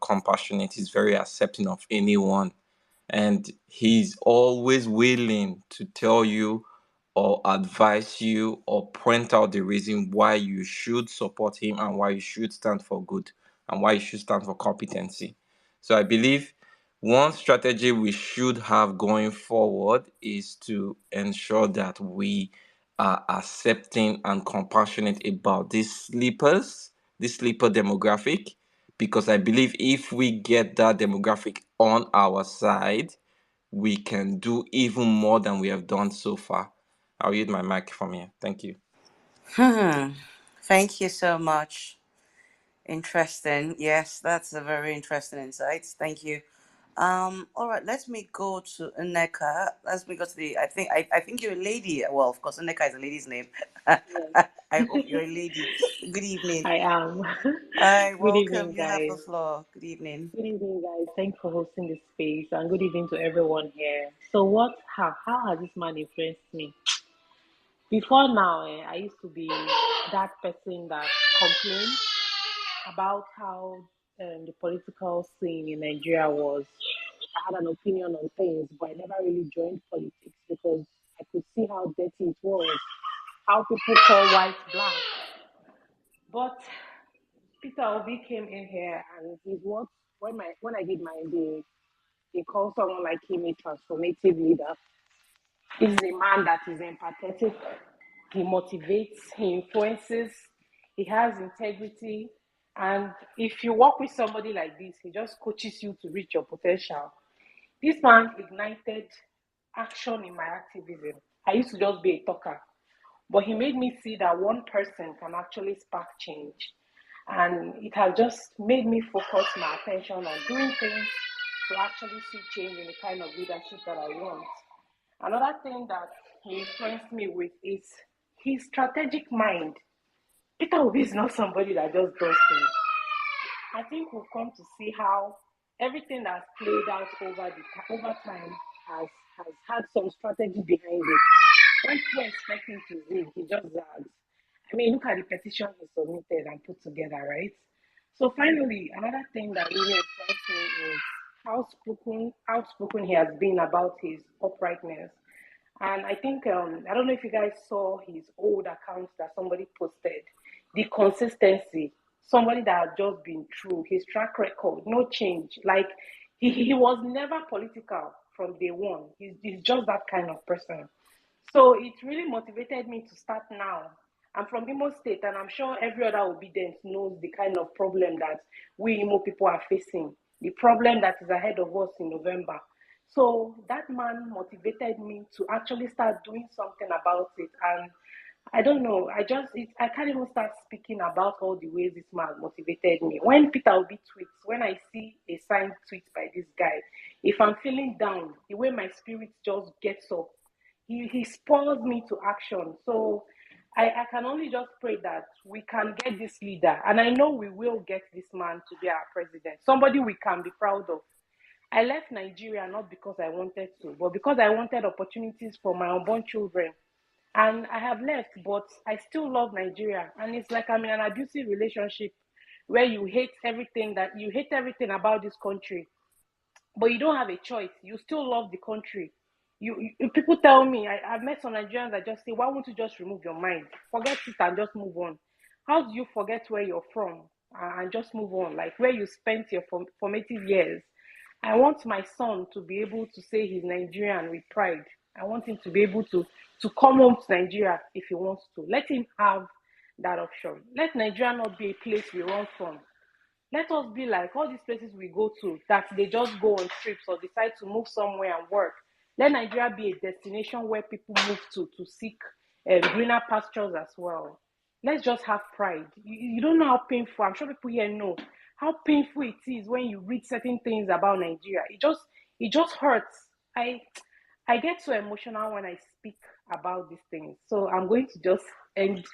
compassionate, he's very accepting of anyone, and he's always willing to tell you or advise you or point out the reason why you should support him and why you should stand for good and why you should stand for competency. So I believe one strategy we should have going forward is to ensure that we are accepting and compassionate about these sleepers, this sleeper demographic, because I believe if we get that demographic on our side, we can do even more than we have done so far. I'll use my mic from here. Thank you. Thank you so much. Interesting. Yes, that's a very interesting insight. Thank you. All right, let me go to Nneka. Let me go to the I think you're a lady. Well, of course, Nneka is a lady's name. I hope you're a lady. Good evening. I am. Hi, Good welcome. evening, You have guys. the floor. Good evening. Good evening, guys. Thanks for hosting this space, and good evening to everyone here. So, how has this man influenced me? Before now, I used to be that person that complained about how the political scene in Nigeria was. I had an opinion on things, but I never really joined politics because I could see how dirty it was, how people call white black. But Peter Obi came in here, and he's what when I did my MBA, they call someone like him a transformative leader. He's a man that is empathetic. He motivates. He influences. He has integrity. And if you work with somebody like this, he just coaches you to reach your potential. This man ignited action in my activism. I used to just be a talker, but he made me see that one person can actually spark change. And it has just made me focus my attention on doing things to actually see change in the kind of leadership that I want. Another thing that he influenced me with is his strategic mind. Peter Obi is not somebody that just does things. I think we've come to see how everything that's played out over time has had some strategy behind it. When people expect him to zig, he just zags. I mean, look at the petition he submitted and put together, right? So finally, another thing that really impressed me is outspoken he has been about his uprightness. And I think I don't know if you guys saw his old accounts that somebody posted. The consistency, somebody that had just been true, his track record, no change. Like he was never political from day one. He's just that kind of person. So it really motivated me to start now. I'm from Imo State, and I'm sure every other obedient knows the kind of problem that we Imo people are facing, the problem that is ahead of us in November. So that man motivated me to actually start doing something about it. And I don't know, I can't even start speaking about all the ways this man motivated me. When Peter Obi tweets, when I see a signed tweet by this guy, if I'm feeling down, the way my spirit just gets up, he spurs me to action. So I can only just pray that we can get this leader. And I know we will get this man to be our president, somebody we can be proud of. I left Nigeria not because I wanted to, but because I wanted opportunities for my unborn children. And I have left, but I still love Nigeria. And it's like I'm in an abusive relationship where you hate everything about this country, but you don't have a choice. You still love the country. People tell me, I've met some Nigerians that just say, why won't you just remove your mind? Forget it and just move on. How do you forget where you're from and just move on? Like where you spent your formative years. I want my son to be able to say he's Nigerian with pride. I want him to be able to come home to Nigeria if he wants to. Let him have that option. Let Nigeria not be a place we run from. Let us be like all these places we go to that they just go on trips or decide to move somewhere and work. Let Nigeria be a destination where people move to seek greener pastures as well. Let's just have pride. You don't know how painful, I'm sure people here know how painful it is when you read certain things about Nigeria. It just hurts. I get so emotional when I speak about these things. So I'm going to just end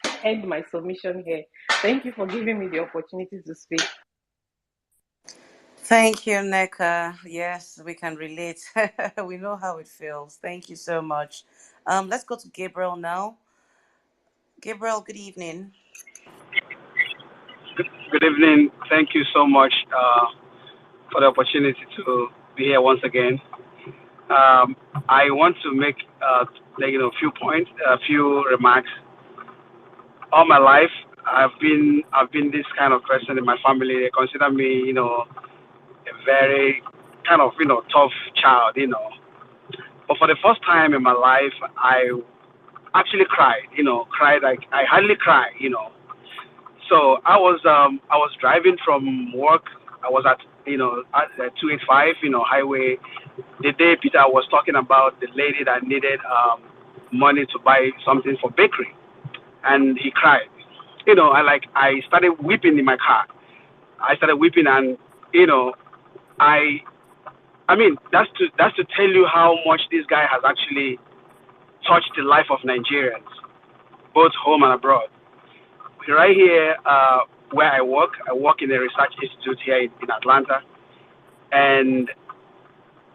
my submission here. Thank you for giving me the opportunity to speak. Thank you, Neka. Yes, we can relate. We know how it feels. Thank you so much. Let's go to Gabriel now. Gabriel, good evening. Good evening. Thank you so much for the opportunity to be here once again. Um, I want to make a few points, a few remarks. All my life, I've been this kind of person in my family. They consider me, a very kind of tough child. But for the first time in my life, I actually cried. Cried like I hardly cry. So I was driving from work. I was at 285 highway the day Peter was talking about the lady that needed money to buy something for bakery, and he cried. I started weeping in my car. I started weeping, and you know I I mean that's to tell you how much this guy has actually touched the life of Nigerians, both home and abroad. Right here, where I work in a research institute here in Atlanta, and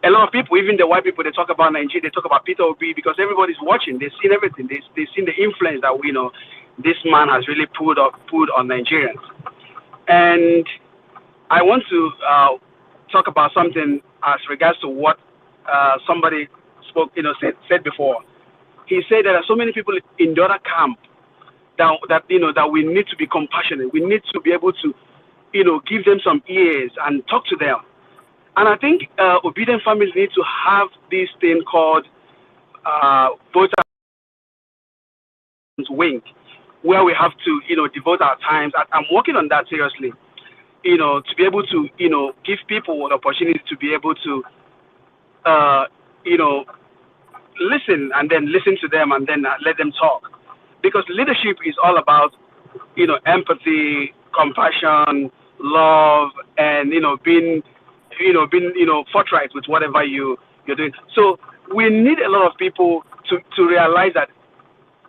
a lot of people, even the white people, they talk about Nigeria, they talk about Peter Obi because everybody's watching. They've seen everything. They've seen the influence that this man has really put on Nigerians. And I want to talk about something as regards to what somebody said before. He said there are so many people in the other camp that we need to be compassionate. We need to be able to give them some ears and talk to them. And I think obedient families need to have this thing called voter wing, where we have to, devote our times. I'm working on that seriously, to be able to, give people an opportunity to be able to, uh, you know, listen and then listen to them and then let them talk. Because leadership is all about, empathy, compassion, love, and, being, forthright with whatever you're doing. So we need a lot of people to realize that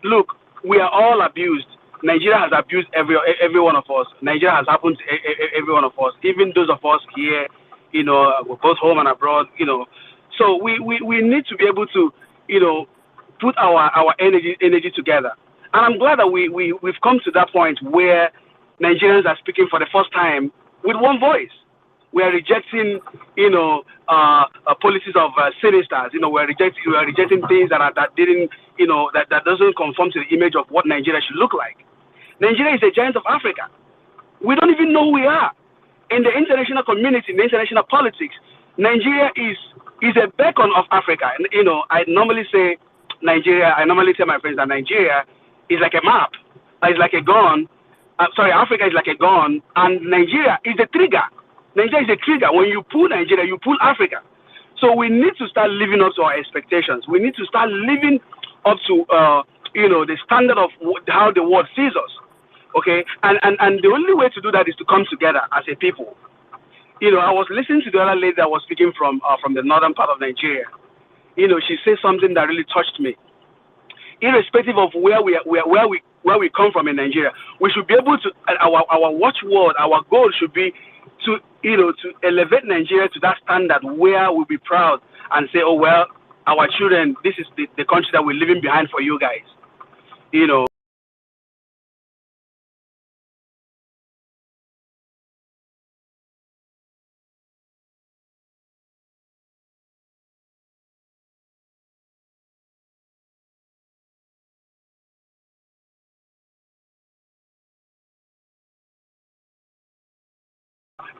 look, we are all abused. Nigeria has abused every one of us. Nigeria has happened to every one of us, even those of us here, both home and abroad. So we need to be able to, put our energy together. And I'm glad that we've come to that point where Nigerians are speaking for the first time with one voice. We are rejecting, policies of sinisters. We are rejecting things that didn't, that doesn't conform to the image of what Nigeria should look like. Nigeria is a giant of Africa. We don't even know who we are. In the international community, in the international politics, Nigeria is a beacon of Africa. And, I normally say Nigeria, I normally tell my friends that Nigeria is like a map. It's like a gun. Africa is like a gun, and Nigeria is the trigger. Nigeria is the trigger. When you pull Nigeria, you pull Africa. So we need to start living up to our expectations. We need to start living up to, the standard of how the world sees us. Okay, and the only way to do that is to come together as a people. I was listening to the other lady that was speaking from the northern part of Nigeria. She said something that really touched me. Irrespective of where we come from in Nigeria, we should be able to our watchword, our goal should be to elevate Nigeria to that standard where we'll be proud and say, oh well, our children, this is the country that we're leaving behind for you guys.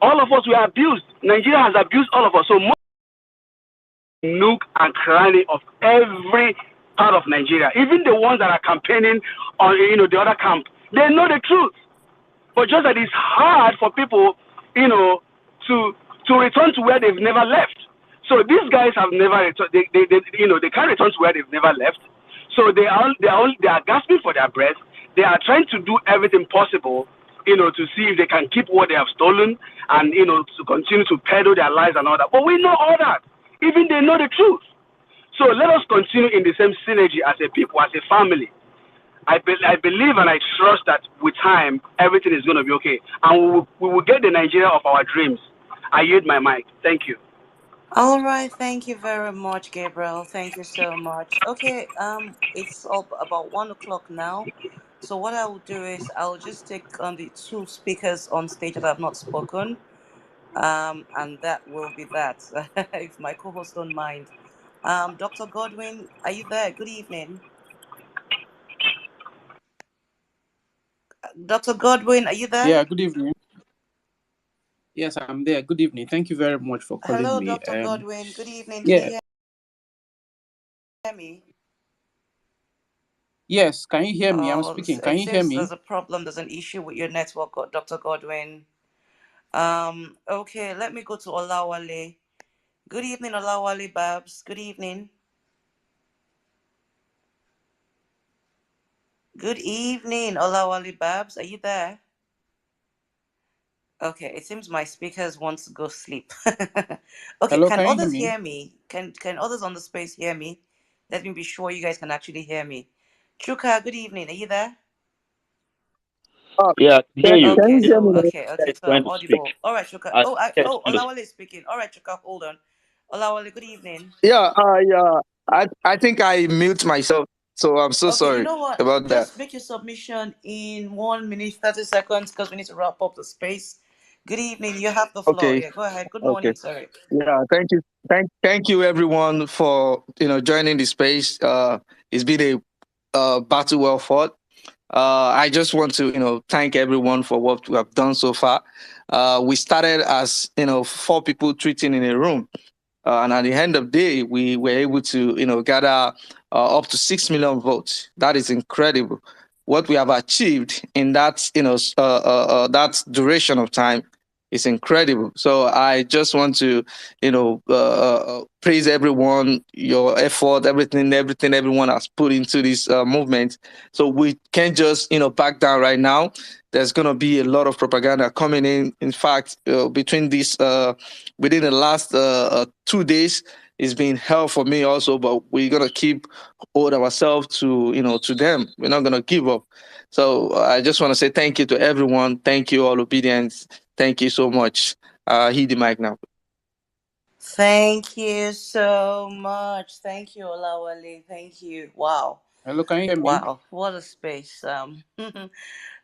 All of us were abused. Nigeria has abused all of us. So most nook and cranny of every part of Nigeria, even the ones that are campaigning on the other camp, they know the truth. But just that it's hard for people, to return to where they've never left. So these guys have never returned. They can't return to where they've never left. So they are gasping for their breath. They are trying to do everything possible, to see if they can keep what they have stolen and to continue to peddle their lies and all that. But we know all that. Even they know the truth. So let us continue in the same synergy as a people, as a family. I believe and I trust that with time, everything is going to be okay. And we will get the Nigeria of our dreams. I yield my mic. Thank you. All right, thank you very much, Gabriel. Thank you so much. Okay, it's about 1 o'clock now. So what I will do is I'll just take on the two speakers on stage that have not spoken, and that will be that. If my co-hosts don't mind. Dr. Godwin, are you there? Good evening. Dr. Godwin, are you there? Yeah, good evening. Yes, I'm there. Good evening. Thank you very much for calling Hello, me. Dr. Godwin. Good evening. Can Yeah, you hear me? yes. Can you hear me? I'm Oh, speaking. Can it you hear seems me? there's a problem. There's an issue with your network, Dr. Godwin. Okay, let me go to Olawale. Good evening, Olawale Babs. Good evening. Good evening, Olawale Babs. Are you there? Okay, it seems my speakers want to go sleep. Okay, Hello, can can you hear others me? hear me? Can others on the space hear me? Let me be sure you guys can actually hear me. Chuka, good evening. Are you there? Yeah, I can hear you. Okay, I think so Chuka okay, is so I'm trying to speak. audible. All right, Chuka. I Oh, think Chuka is Olawale is speaking. All right, Chuka, hold on. Olawale, good evening. I think I mute myself, so I'm so Okay, you sorry know what? about that. Just make your submission in 1 minute, 30 seconds, because we need to wrap up the space. Good evening. You have the floor. Okay, Yeah, go ahead. Good okay. morning. Sorry. Yeah, thank you, thank you everyone for joining the space. It's been a battle well fought. I just want to thank everyone for what we have done so far. We started as four people treating in a room. And at the end of the day, we were able to, gather up to 6 million votes. That is incredible. What we have achieved in that, that duration of time is incredible. So I just want to, praise everyone, your effort, everything everyone has put into this movement. So we can't just, back down right now. There's going to be a lot of propaganda coming in. In fact, between this within the last 2 days, it's been hell for me also, but we're gonna keep hold ourselves to to them. We're not gonna give up. So I just want to say thank you to everyone. Thank you, all obedience. Thank you so much. Heed the mic now. Thank you so much. Thank you, Olawale. Thank you. Wow. Hello, can you hear me? Wow. What a space.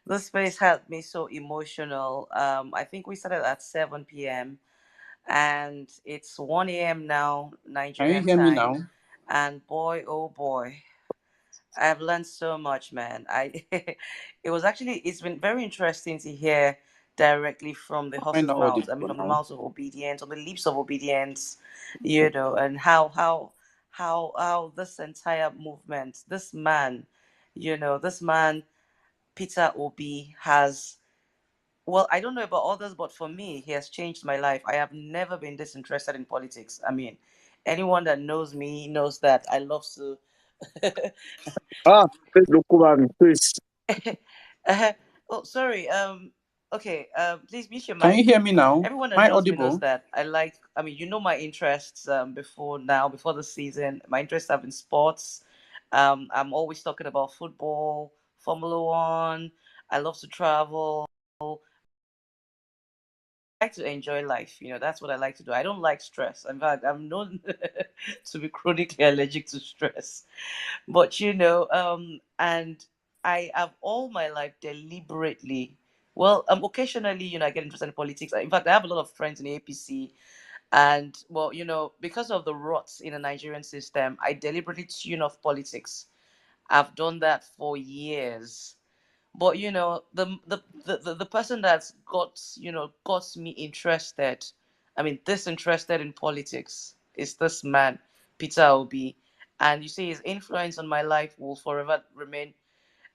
This space had me so emotional. I think we started at 7 p.m. and it's 1 a.m. now, Can you Nigerian hear me time. now? And boy, oh boy, I've learned so much, man. It's been very interesting to hear directly from the Am I horse's not mouth. audible I mean, from the now? mouth of obedience, on the lips of obedience, and how this entire movement, this man, Peter Obi, has. Well, I don't know about others, but for me, he has changed my life. I have never been this interested in politics. I mean, anyone that knows me knows that I love to. Please don't come at me, please. Uh, oh, sorry. Okay. Please mute your Can you mic. hear me now? Everyone Am that I knows me knows audible? that I like. I mean, you know my interests. Before the season, my interests have been sports. I'm always talking about football, Formula One. I love to travel. I like to enjoy life. That's what I like to do. I don't like stress. In fact, I'm known to be chronically allergic to stress. But and I have all my life deliberately. Well, occasionally, I get interested in politics. In fact, I have a lot of friends in the APC, and well, because of the rots in the Nigerian system, I deliberately tune off politics. I've done that for years. But the person that's got me interested, I mean disinterested in politics, is this man, Peter Obi. And you see his influence on my life will forever remain.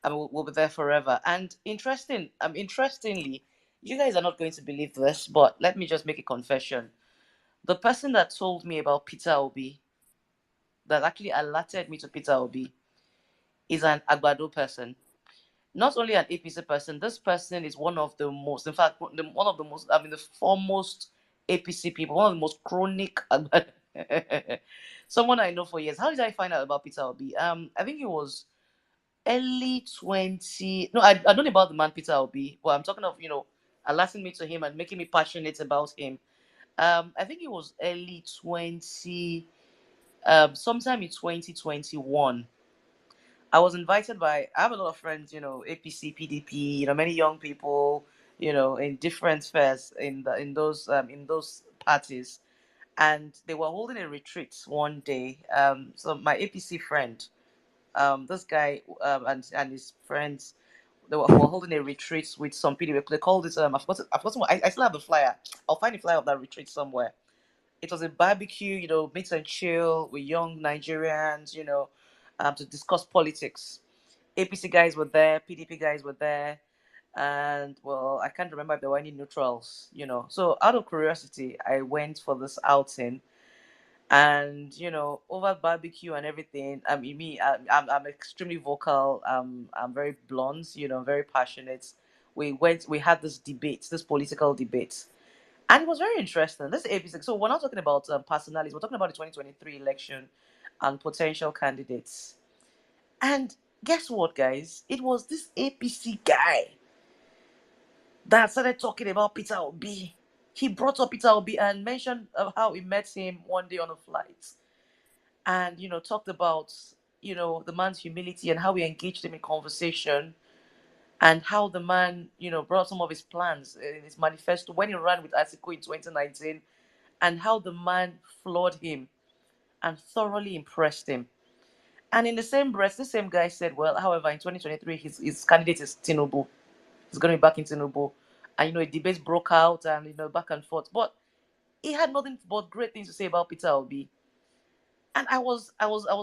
I mean, will be there forever. And interestingly, you guys are not going to believe this, but let me just make a confession. The person that told me about Peter Obi, that actually alerted me to Peter Obi, is an Agbado person. Not only an APC person, this person is one of the most, in fact, one of the most, I mean, the foremost APC people, one of the most chronic, someone I know for years. How did I find out about Peter Obi? I think it was early 20. No, I don't know about the man Peter Obi, but I'm talking of, alerting me to him and making me passionate about him. I think it was early 20, sometime in 2021. I was invited by. I have a lot of friends, APC, PDP, many young people, in different fairs in those parties, and they were holding a retreat one day. So my APC friend, this guy, and his friends, were holding a retreat with some people. They called it I forgot I still have the flyer. I'll find the flyer of that retreat somewhere. It was a barbecue, mix and chill with young Nigerians, to discuss politics. APC guys were there, PDP guys were there, and well, I can't remember if there were any neutrals, So out of curiosity, I went for this outing, and over barbecue and everything. I mean, I'm extremely vocal. I'm very blunt, very passionate. We had this debate, this political debate, and it was very interesting. This is APC. So we're not talking about personalities. We're talking about the 2023 election and potential candidates. And guess what, guys? It was this APC guy that started talking about Peter Obi. He brought up Peter Obi and mentioned how he met him one day on a flight, and talked about the man's humility and how he engaged him in conversation, and how the man brought some of his plans in his manifesto when he ran with Atiku in 2019, and how the man floored him and thoroughly impressed him. And in the same breath, the same guy said, well, however, in 2023, his candidate is Tinubu. He's going to be back in Tinubu. And, a debate broke out and, back and forth. But he had nothing but great things to say about Peter Obi. And I was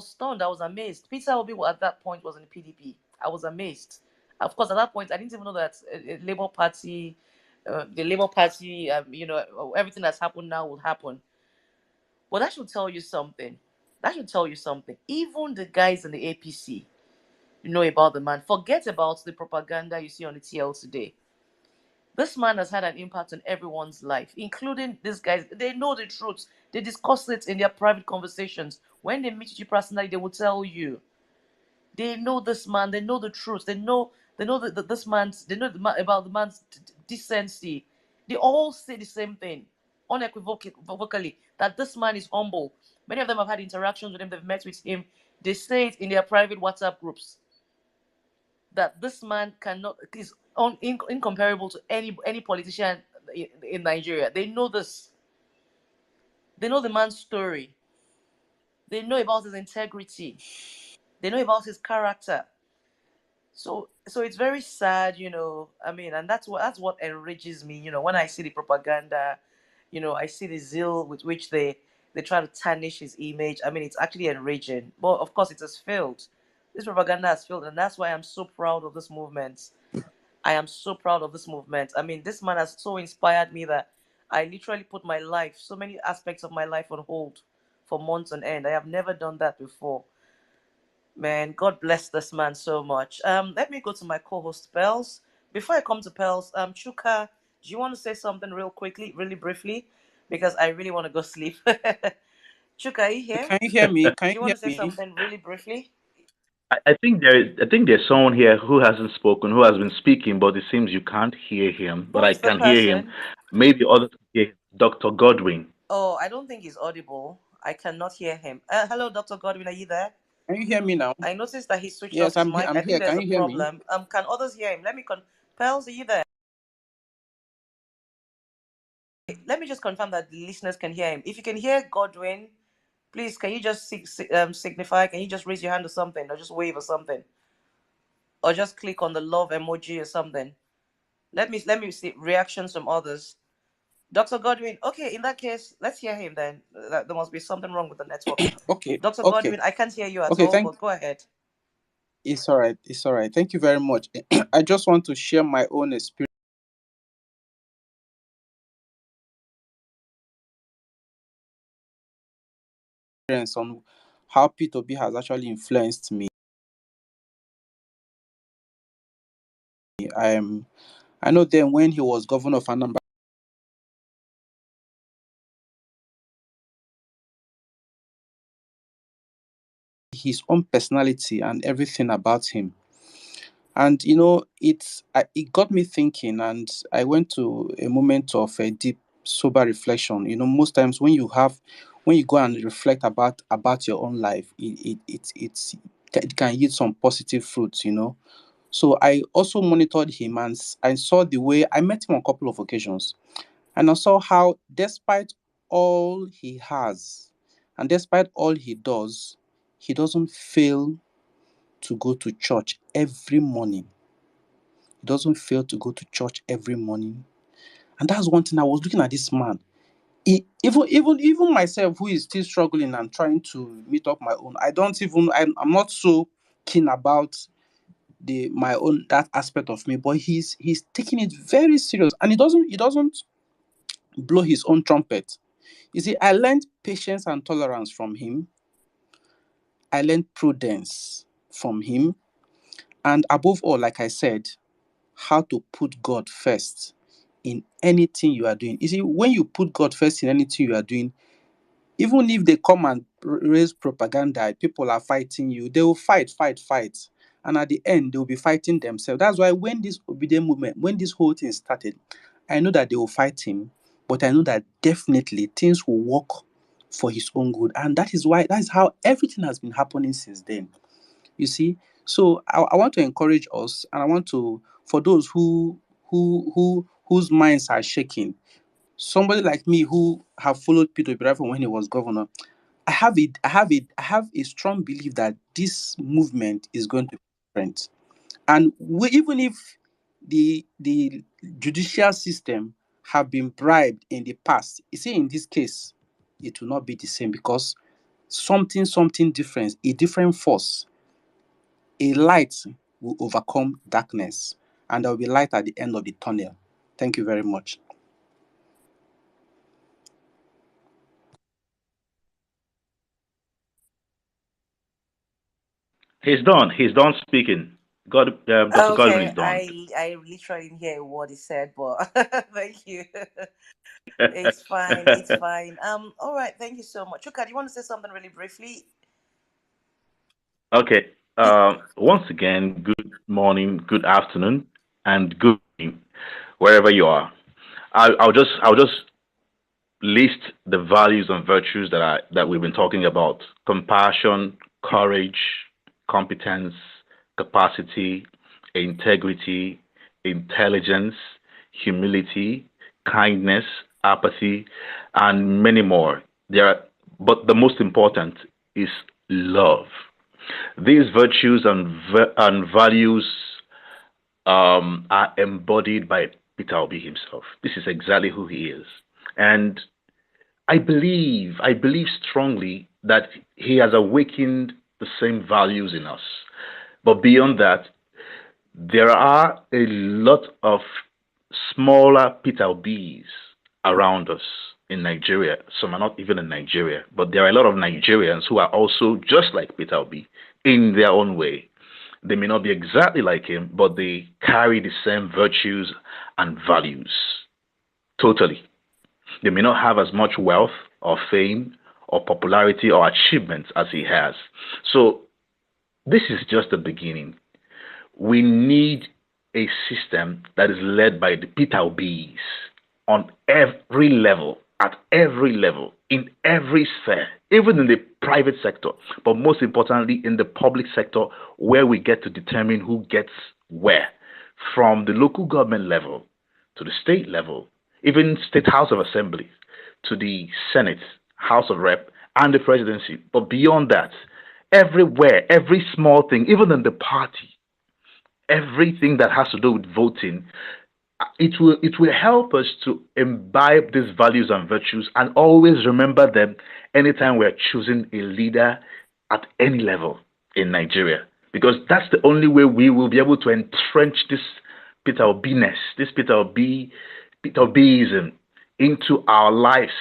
stunned. I was amazed. Peter Obi at that point was in the PDP. I was amazed. Of course, at that point, I didn't even know that the Labour Party, everything that's happened now will happen. Well, that should tell you something. That should tell you something. Even the guys in the APC know about the man. Forget about the propaganda you see on the TL today. This man has had an impact on everyone's life, including these guys. They know the truth. They discuss it in their private conversations. When they meet you personally, they will tell you. They know this man. They know the truth. They know. They know that this man's. They know about the man's decency. They all say the same thing, unequivocally, that this man is humble. Many of them have had interactions with him. They've met with him. They say it in their private WhatsApp groups that this man cannot is incomparable to any politician in Nigeria. They know this. They know the man's story. They know about his integrity. They know about his character. So it's very sad, I mean, and that's what enrages me, when I see the propaganda, I see the zeal with which they try to tarnish his image. I mean, it's actually enraging. But of course, it has failed. This propaganda has failed, and that's why I'm so proud of this movement. I am so proud of this movement. I mean, this man has so inspired me that I literally put my life, so many aspects of my life on hold for months on end. I have never done that before. Man, God bless this man so much. Let me go to my co-host Pels. Before I come to Pels, Chuka, do you want to say something real quickly, really briefly? Because I really want to go sleep. Chuka, are you here? Can you hear me? Can Do you you want hear to say me? something really briefly? I think there's someone here who hasn't spoken, who has been speaking, but it seems you can't hear him. But Who I is the can hear him. person? Maybe others can hear him. Dr. Godwin. Oh, I don't think he's audible. I cannot hear him. Hello, Dr. Godwin, are you there? Can you hear me now? I noticed that he switched off Yes, his I'm here. mic. I'm I think here. there's Can a you hear me? problem. Can others hear him? Pels, are you there? Let me just confirm that the listeners can hear him. If you can hear Godwin, please, can you just signify? Can you just raise your hand or something, or just wave or something, or just click on the love emoji or something? Let me see reactions from others. Dr. Godwin. Okay, in that case, let's hear him then. There must be something wrong with the network. Okay. Dr. Okay. Godwin, I can't hear you at Okay. all, Thank. but go ahead. It's all right. It's all right. Thank you very much. I just want to share my own experience on how P2B has actually influenced me. I am. I know then when he was governor of Anambra, his own personality and everything about him. And it got me thinking, and I went to a moment of a deep sober reflection. Most times when you go and reflect about your own life, it's can yield some positive fruits, So I also monitored him, and I saw the way I met him on a couple of occasions. And I saw how, despite all he has and despite all he does, he doesn't fail to go to church every morning. He doesn't fail to go to church every morning. And that's one thing. I was looking at this man. Even myself, who is still struggling and trying to meet up my own, I'm not so keen about my own, that aspect of me, but he's taking it very serious, and he doesn't blow his own trumpet. You see, I learned patience and tolerance from him. I learned prudence from him, and above all, like I said, how to put God first in anything you are doing. You see, when you put God first in anything you are doing, even if they come and raise propaganda, people are fighting you, they will fight, fight, fight. And at the end, they will be fighting themselves. That's why when this obedient movement, when this whole thing started, I know that they will fight him, but I know that definitely things will work for his own good. And that is how everything has been happening since then. You see? So I want to encourage us, and I want to, for those whose minds are shaking, somebody like me who have followed Peter Obi from when he was governor, I have a strong belief that this movement is going to be different. And even if the judicial system have been bribed in the past, you see, in this case, it will not be the same, because something different, a different force, a light will overcome darkness, and there will be light at the end of the tunnel. Thank you very much. He's done. He's done speaking. Dr. Godwin Okay, is done. I literally didn't hear what he said, but thank you. It's fine. It's fine. All right. Thank you so much. Chuka, do you want to say something really briefly? Okay. Once again, good morning, good afternoon, and good evening, wherever you are. I'll just list the values and virtues that we've been talking about: compassion, courage, competence, capacity, integrity, intelligence, humility, kindness, apathy, and many more. But the most important is love. These virtues and values are embodied by Peter Obi himself. This is exactly who he is, and I believe strongly that he has awakened the same values in us. But beyond that, there are a lot of smaller Peter B's around us in Nigeria. Some are not even in Nigeria, but there are a lot of Nigerians who are also just like Peter B in their own way. They may not be exactly like him, but they carry the same virtues and values. Totally. They may not have as much wealth or fame or popularity or achievements as he has. So this is just the beginning. We need a system that is led by the Peter B's on every level, at every level, in every sphere, even in the private sector, but most importantly in the public sector, where we get to determine who gets where, from the local government level to the state level, even state house of assembly, to the Senate, House of Rep, and the presidency. But beyond that, everywhere, every small thing, even in the party, everything that has to do with voting, it will help us to imbibe these values and virtues and always remember them anytime we're choosing a leader at any level in Nigeria. Because that's the only way we will be able to entrench this Peter Obi-ness, this Peter Obiism into our lives,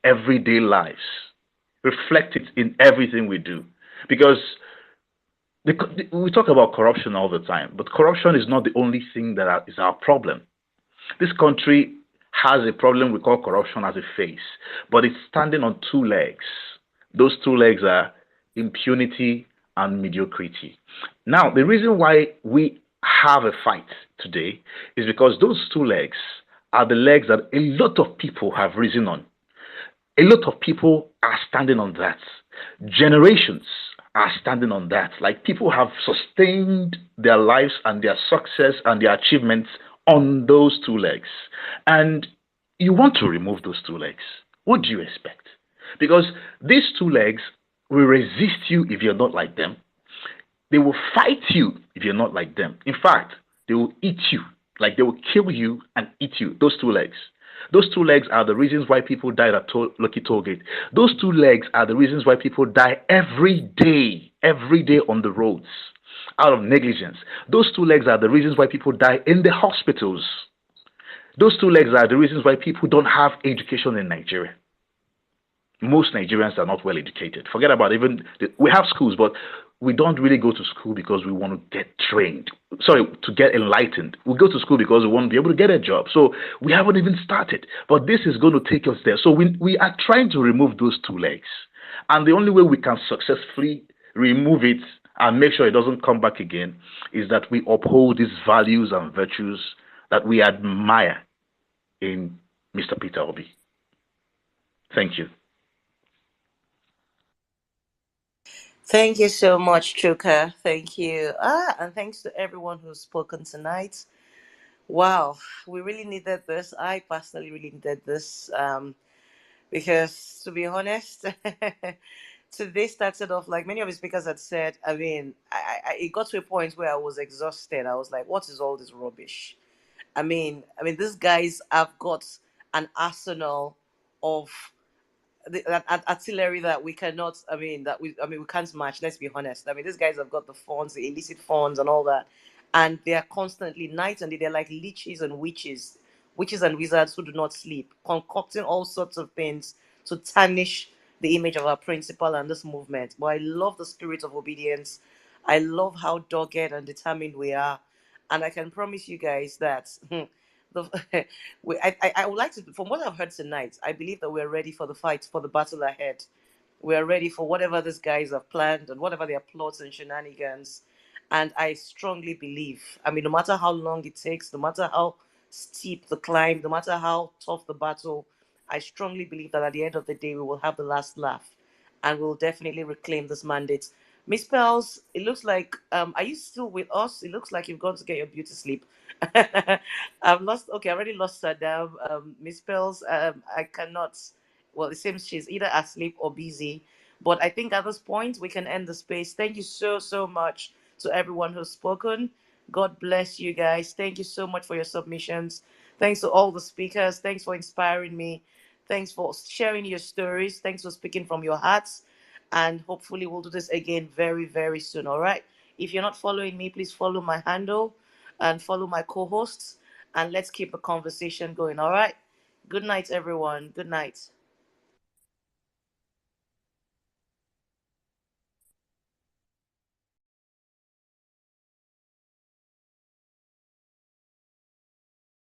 everyday lives. Reflect it in everything we do. Because we talk about corruption all the time, but corruption is not the only thing that is our problem. This country has a problem we call corruption as a face, but it's standing on two legs. Those two legs are impunity and mediocrity. Now, the reason why we have a fight today is because those two legs are the legs that a lot of people have risen on. A lot of people are standing on that. Generations are standing on that. Like people have sustained their lives and their success and their achievements on those two legs. And you want to remove those two legs. What do you expect? Because these two legs will resist you if you're not like them. They will fight you if you're not like them. In fact, they will eat you. Like they will kill you and eat you. Those two legs. Those two legs are the reasons why people died at Lucky Tollgate. Those two legs are the reasons why people die every day on the roads out of negligence. Those two legs are the reasons why people die in the hospitals. Those two legs are the reasons why people don't have education in Nigeria. Most Nigerians are not well educated. Forget about we have schools, but we don't really go to school because we want to get trained. Sorry, to get enlightened. We go to school because we want to be able to get a job. So we haven't even started. But this is going to take us there. So we are trying to remove those two legs. And the only way we can successfully remove it and make sure it doesn't come back again is that we uphold these values and virtues that we admire in Mr. Peter Obi. Thank you. Thank you so much, Chuka. Thank you. And thanks to everyone who's spoken tonight. Wow, we really needed this. I personally really needed this because, to be honest, today started off like many of the speakers had said. I mean, it got to a point where I was exhausted. I was like, "What is all this rubbish?" I mean, these guys have got an arsenal of artillery that we cannot. I mean, we can't match. Let's be honest. I mean, these guys have got the funds, the illicit funds, and all that, and they are constantly night and day. They're like leeches and witches and wizards who do not sleep, concocting all sorts of things to tarnish the image of our principal and this movement. But I love the spirit of obedience. I love how dogged and determined we are, and I can promise you guys that. The I would like to, from what I've heard tonight, I believe that we're ready for the fight, for the battle ahead. We're ready for whatever these guys have planned and whatever their plots and shenanigans. And I strongly believe, I mean, no matter how long it takes, no matter how steep the climb, no matter how tough the battle, I strongly believe that at the end of the day, we will have the last laugh and we'll definitely reclaim this mandate. Miss Pels, it looks like, are you still with us? It looks like you've gone to get your beauty sleep. I've lost, okay, I already lost Saddam. Miss Pels, I cannot, well, it seems she's either asleep or busy. But I think at this point, we can end the space. Thank you so, so much to everyone who's spoken. God bless you guys. Thank you so much for your submissions. Thanks to all the speakers. Thanks for inspiring me. Thanks for sharing your stories. Thanks for speaking from your hearts. And hopefully, we'll do this again very, very soon. All right. If you're not following me, please follow my handle and follow my co hosts. And let's keep the conversation going. All right. Good night, everyone. Good night.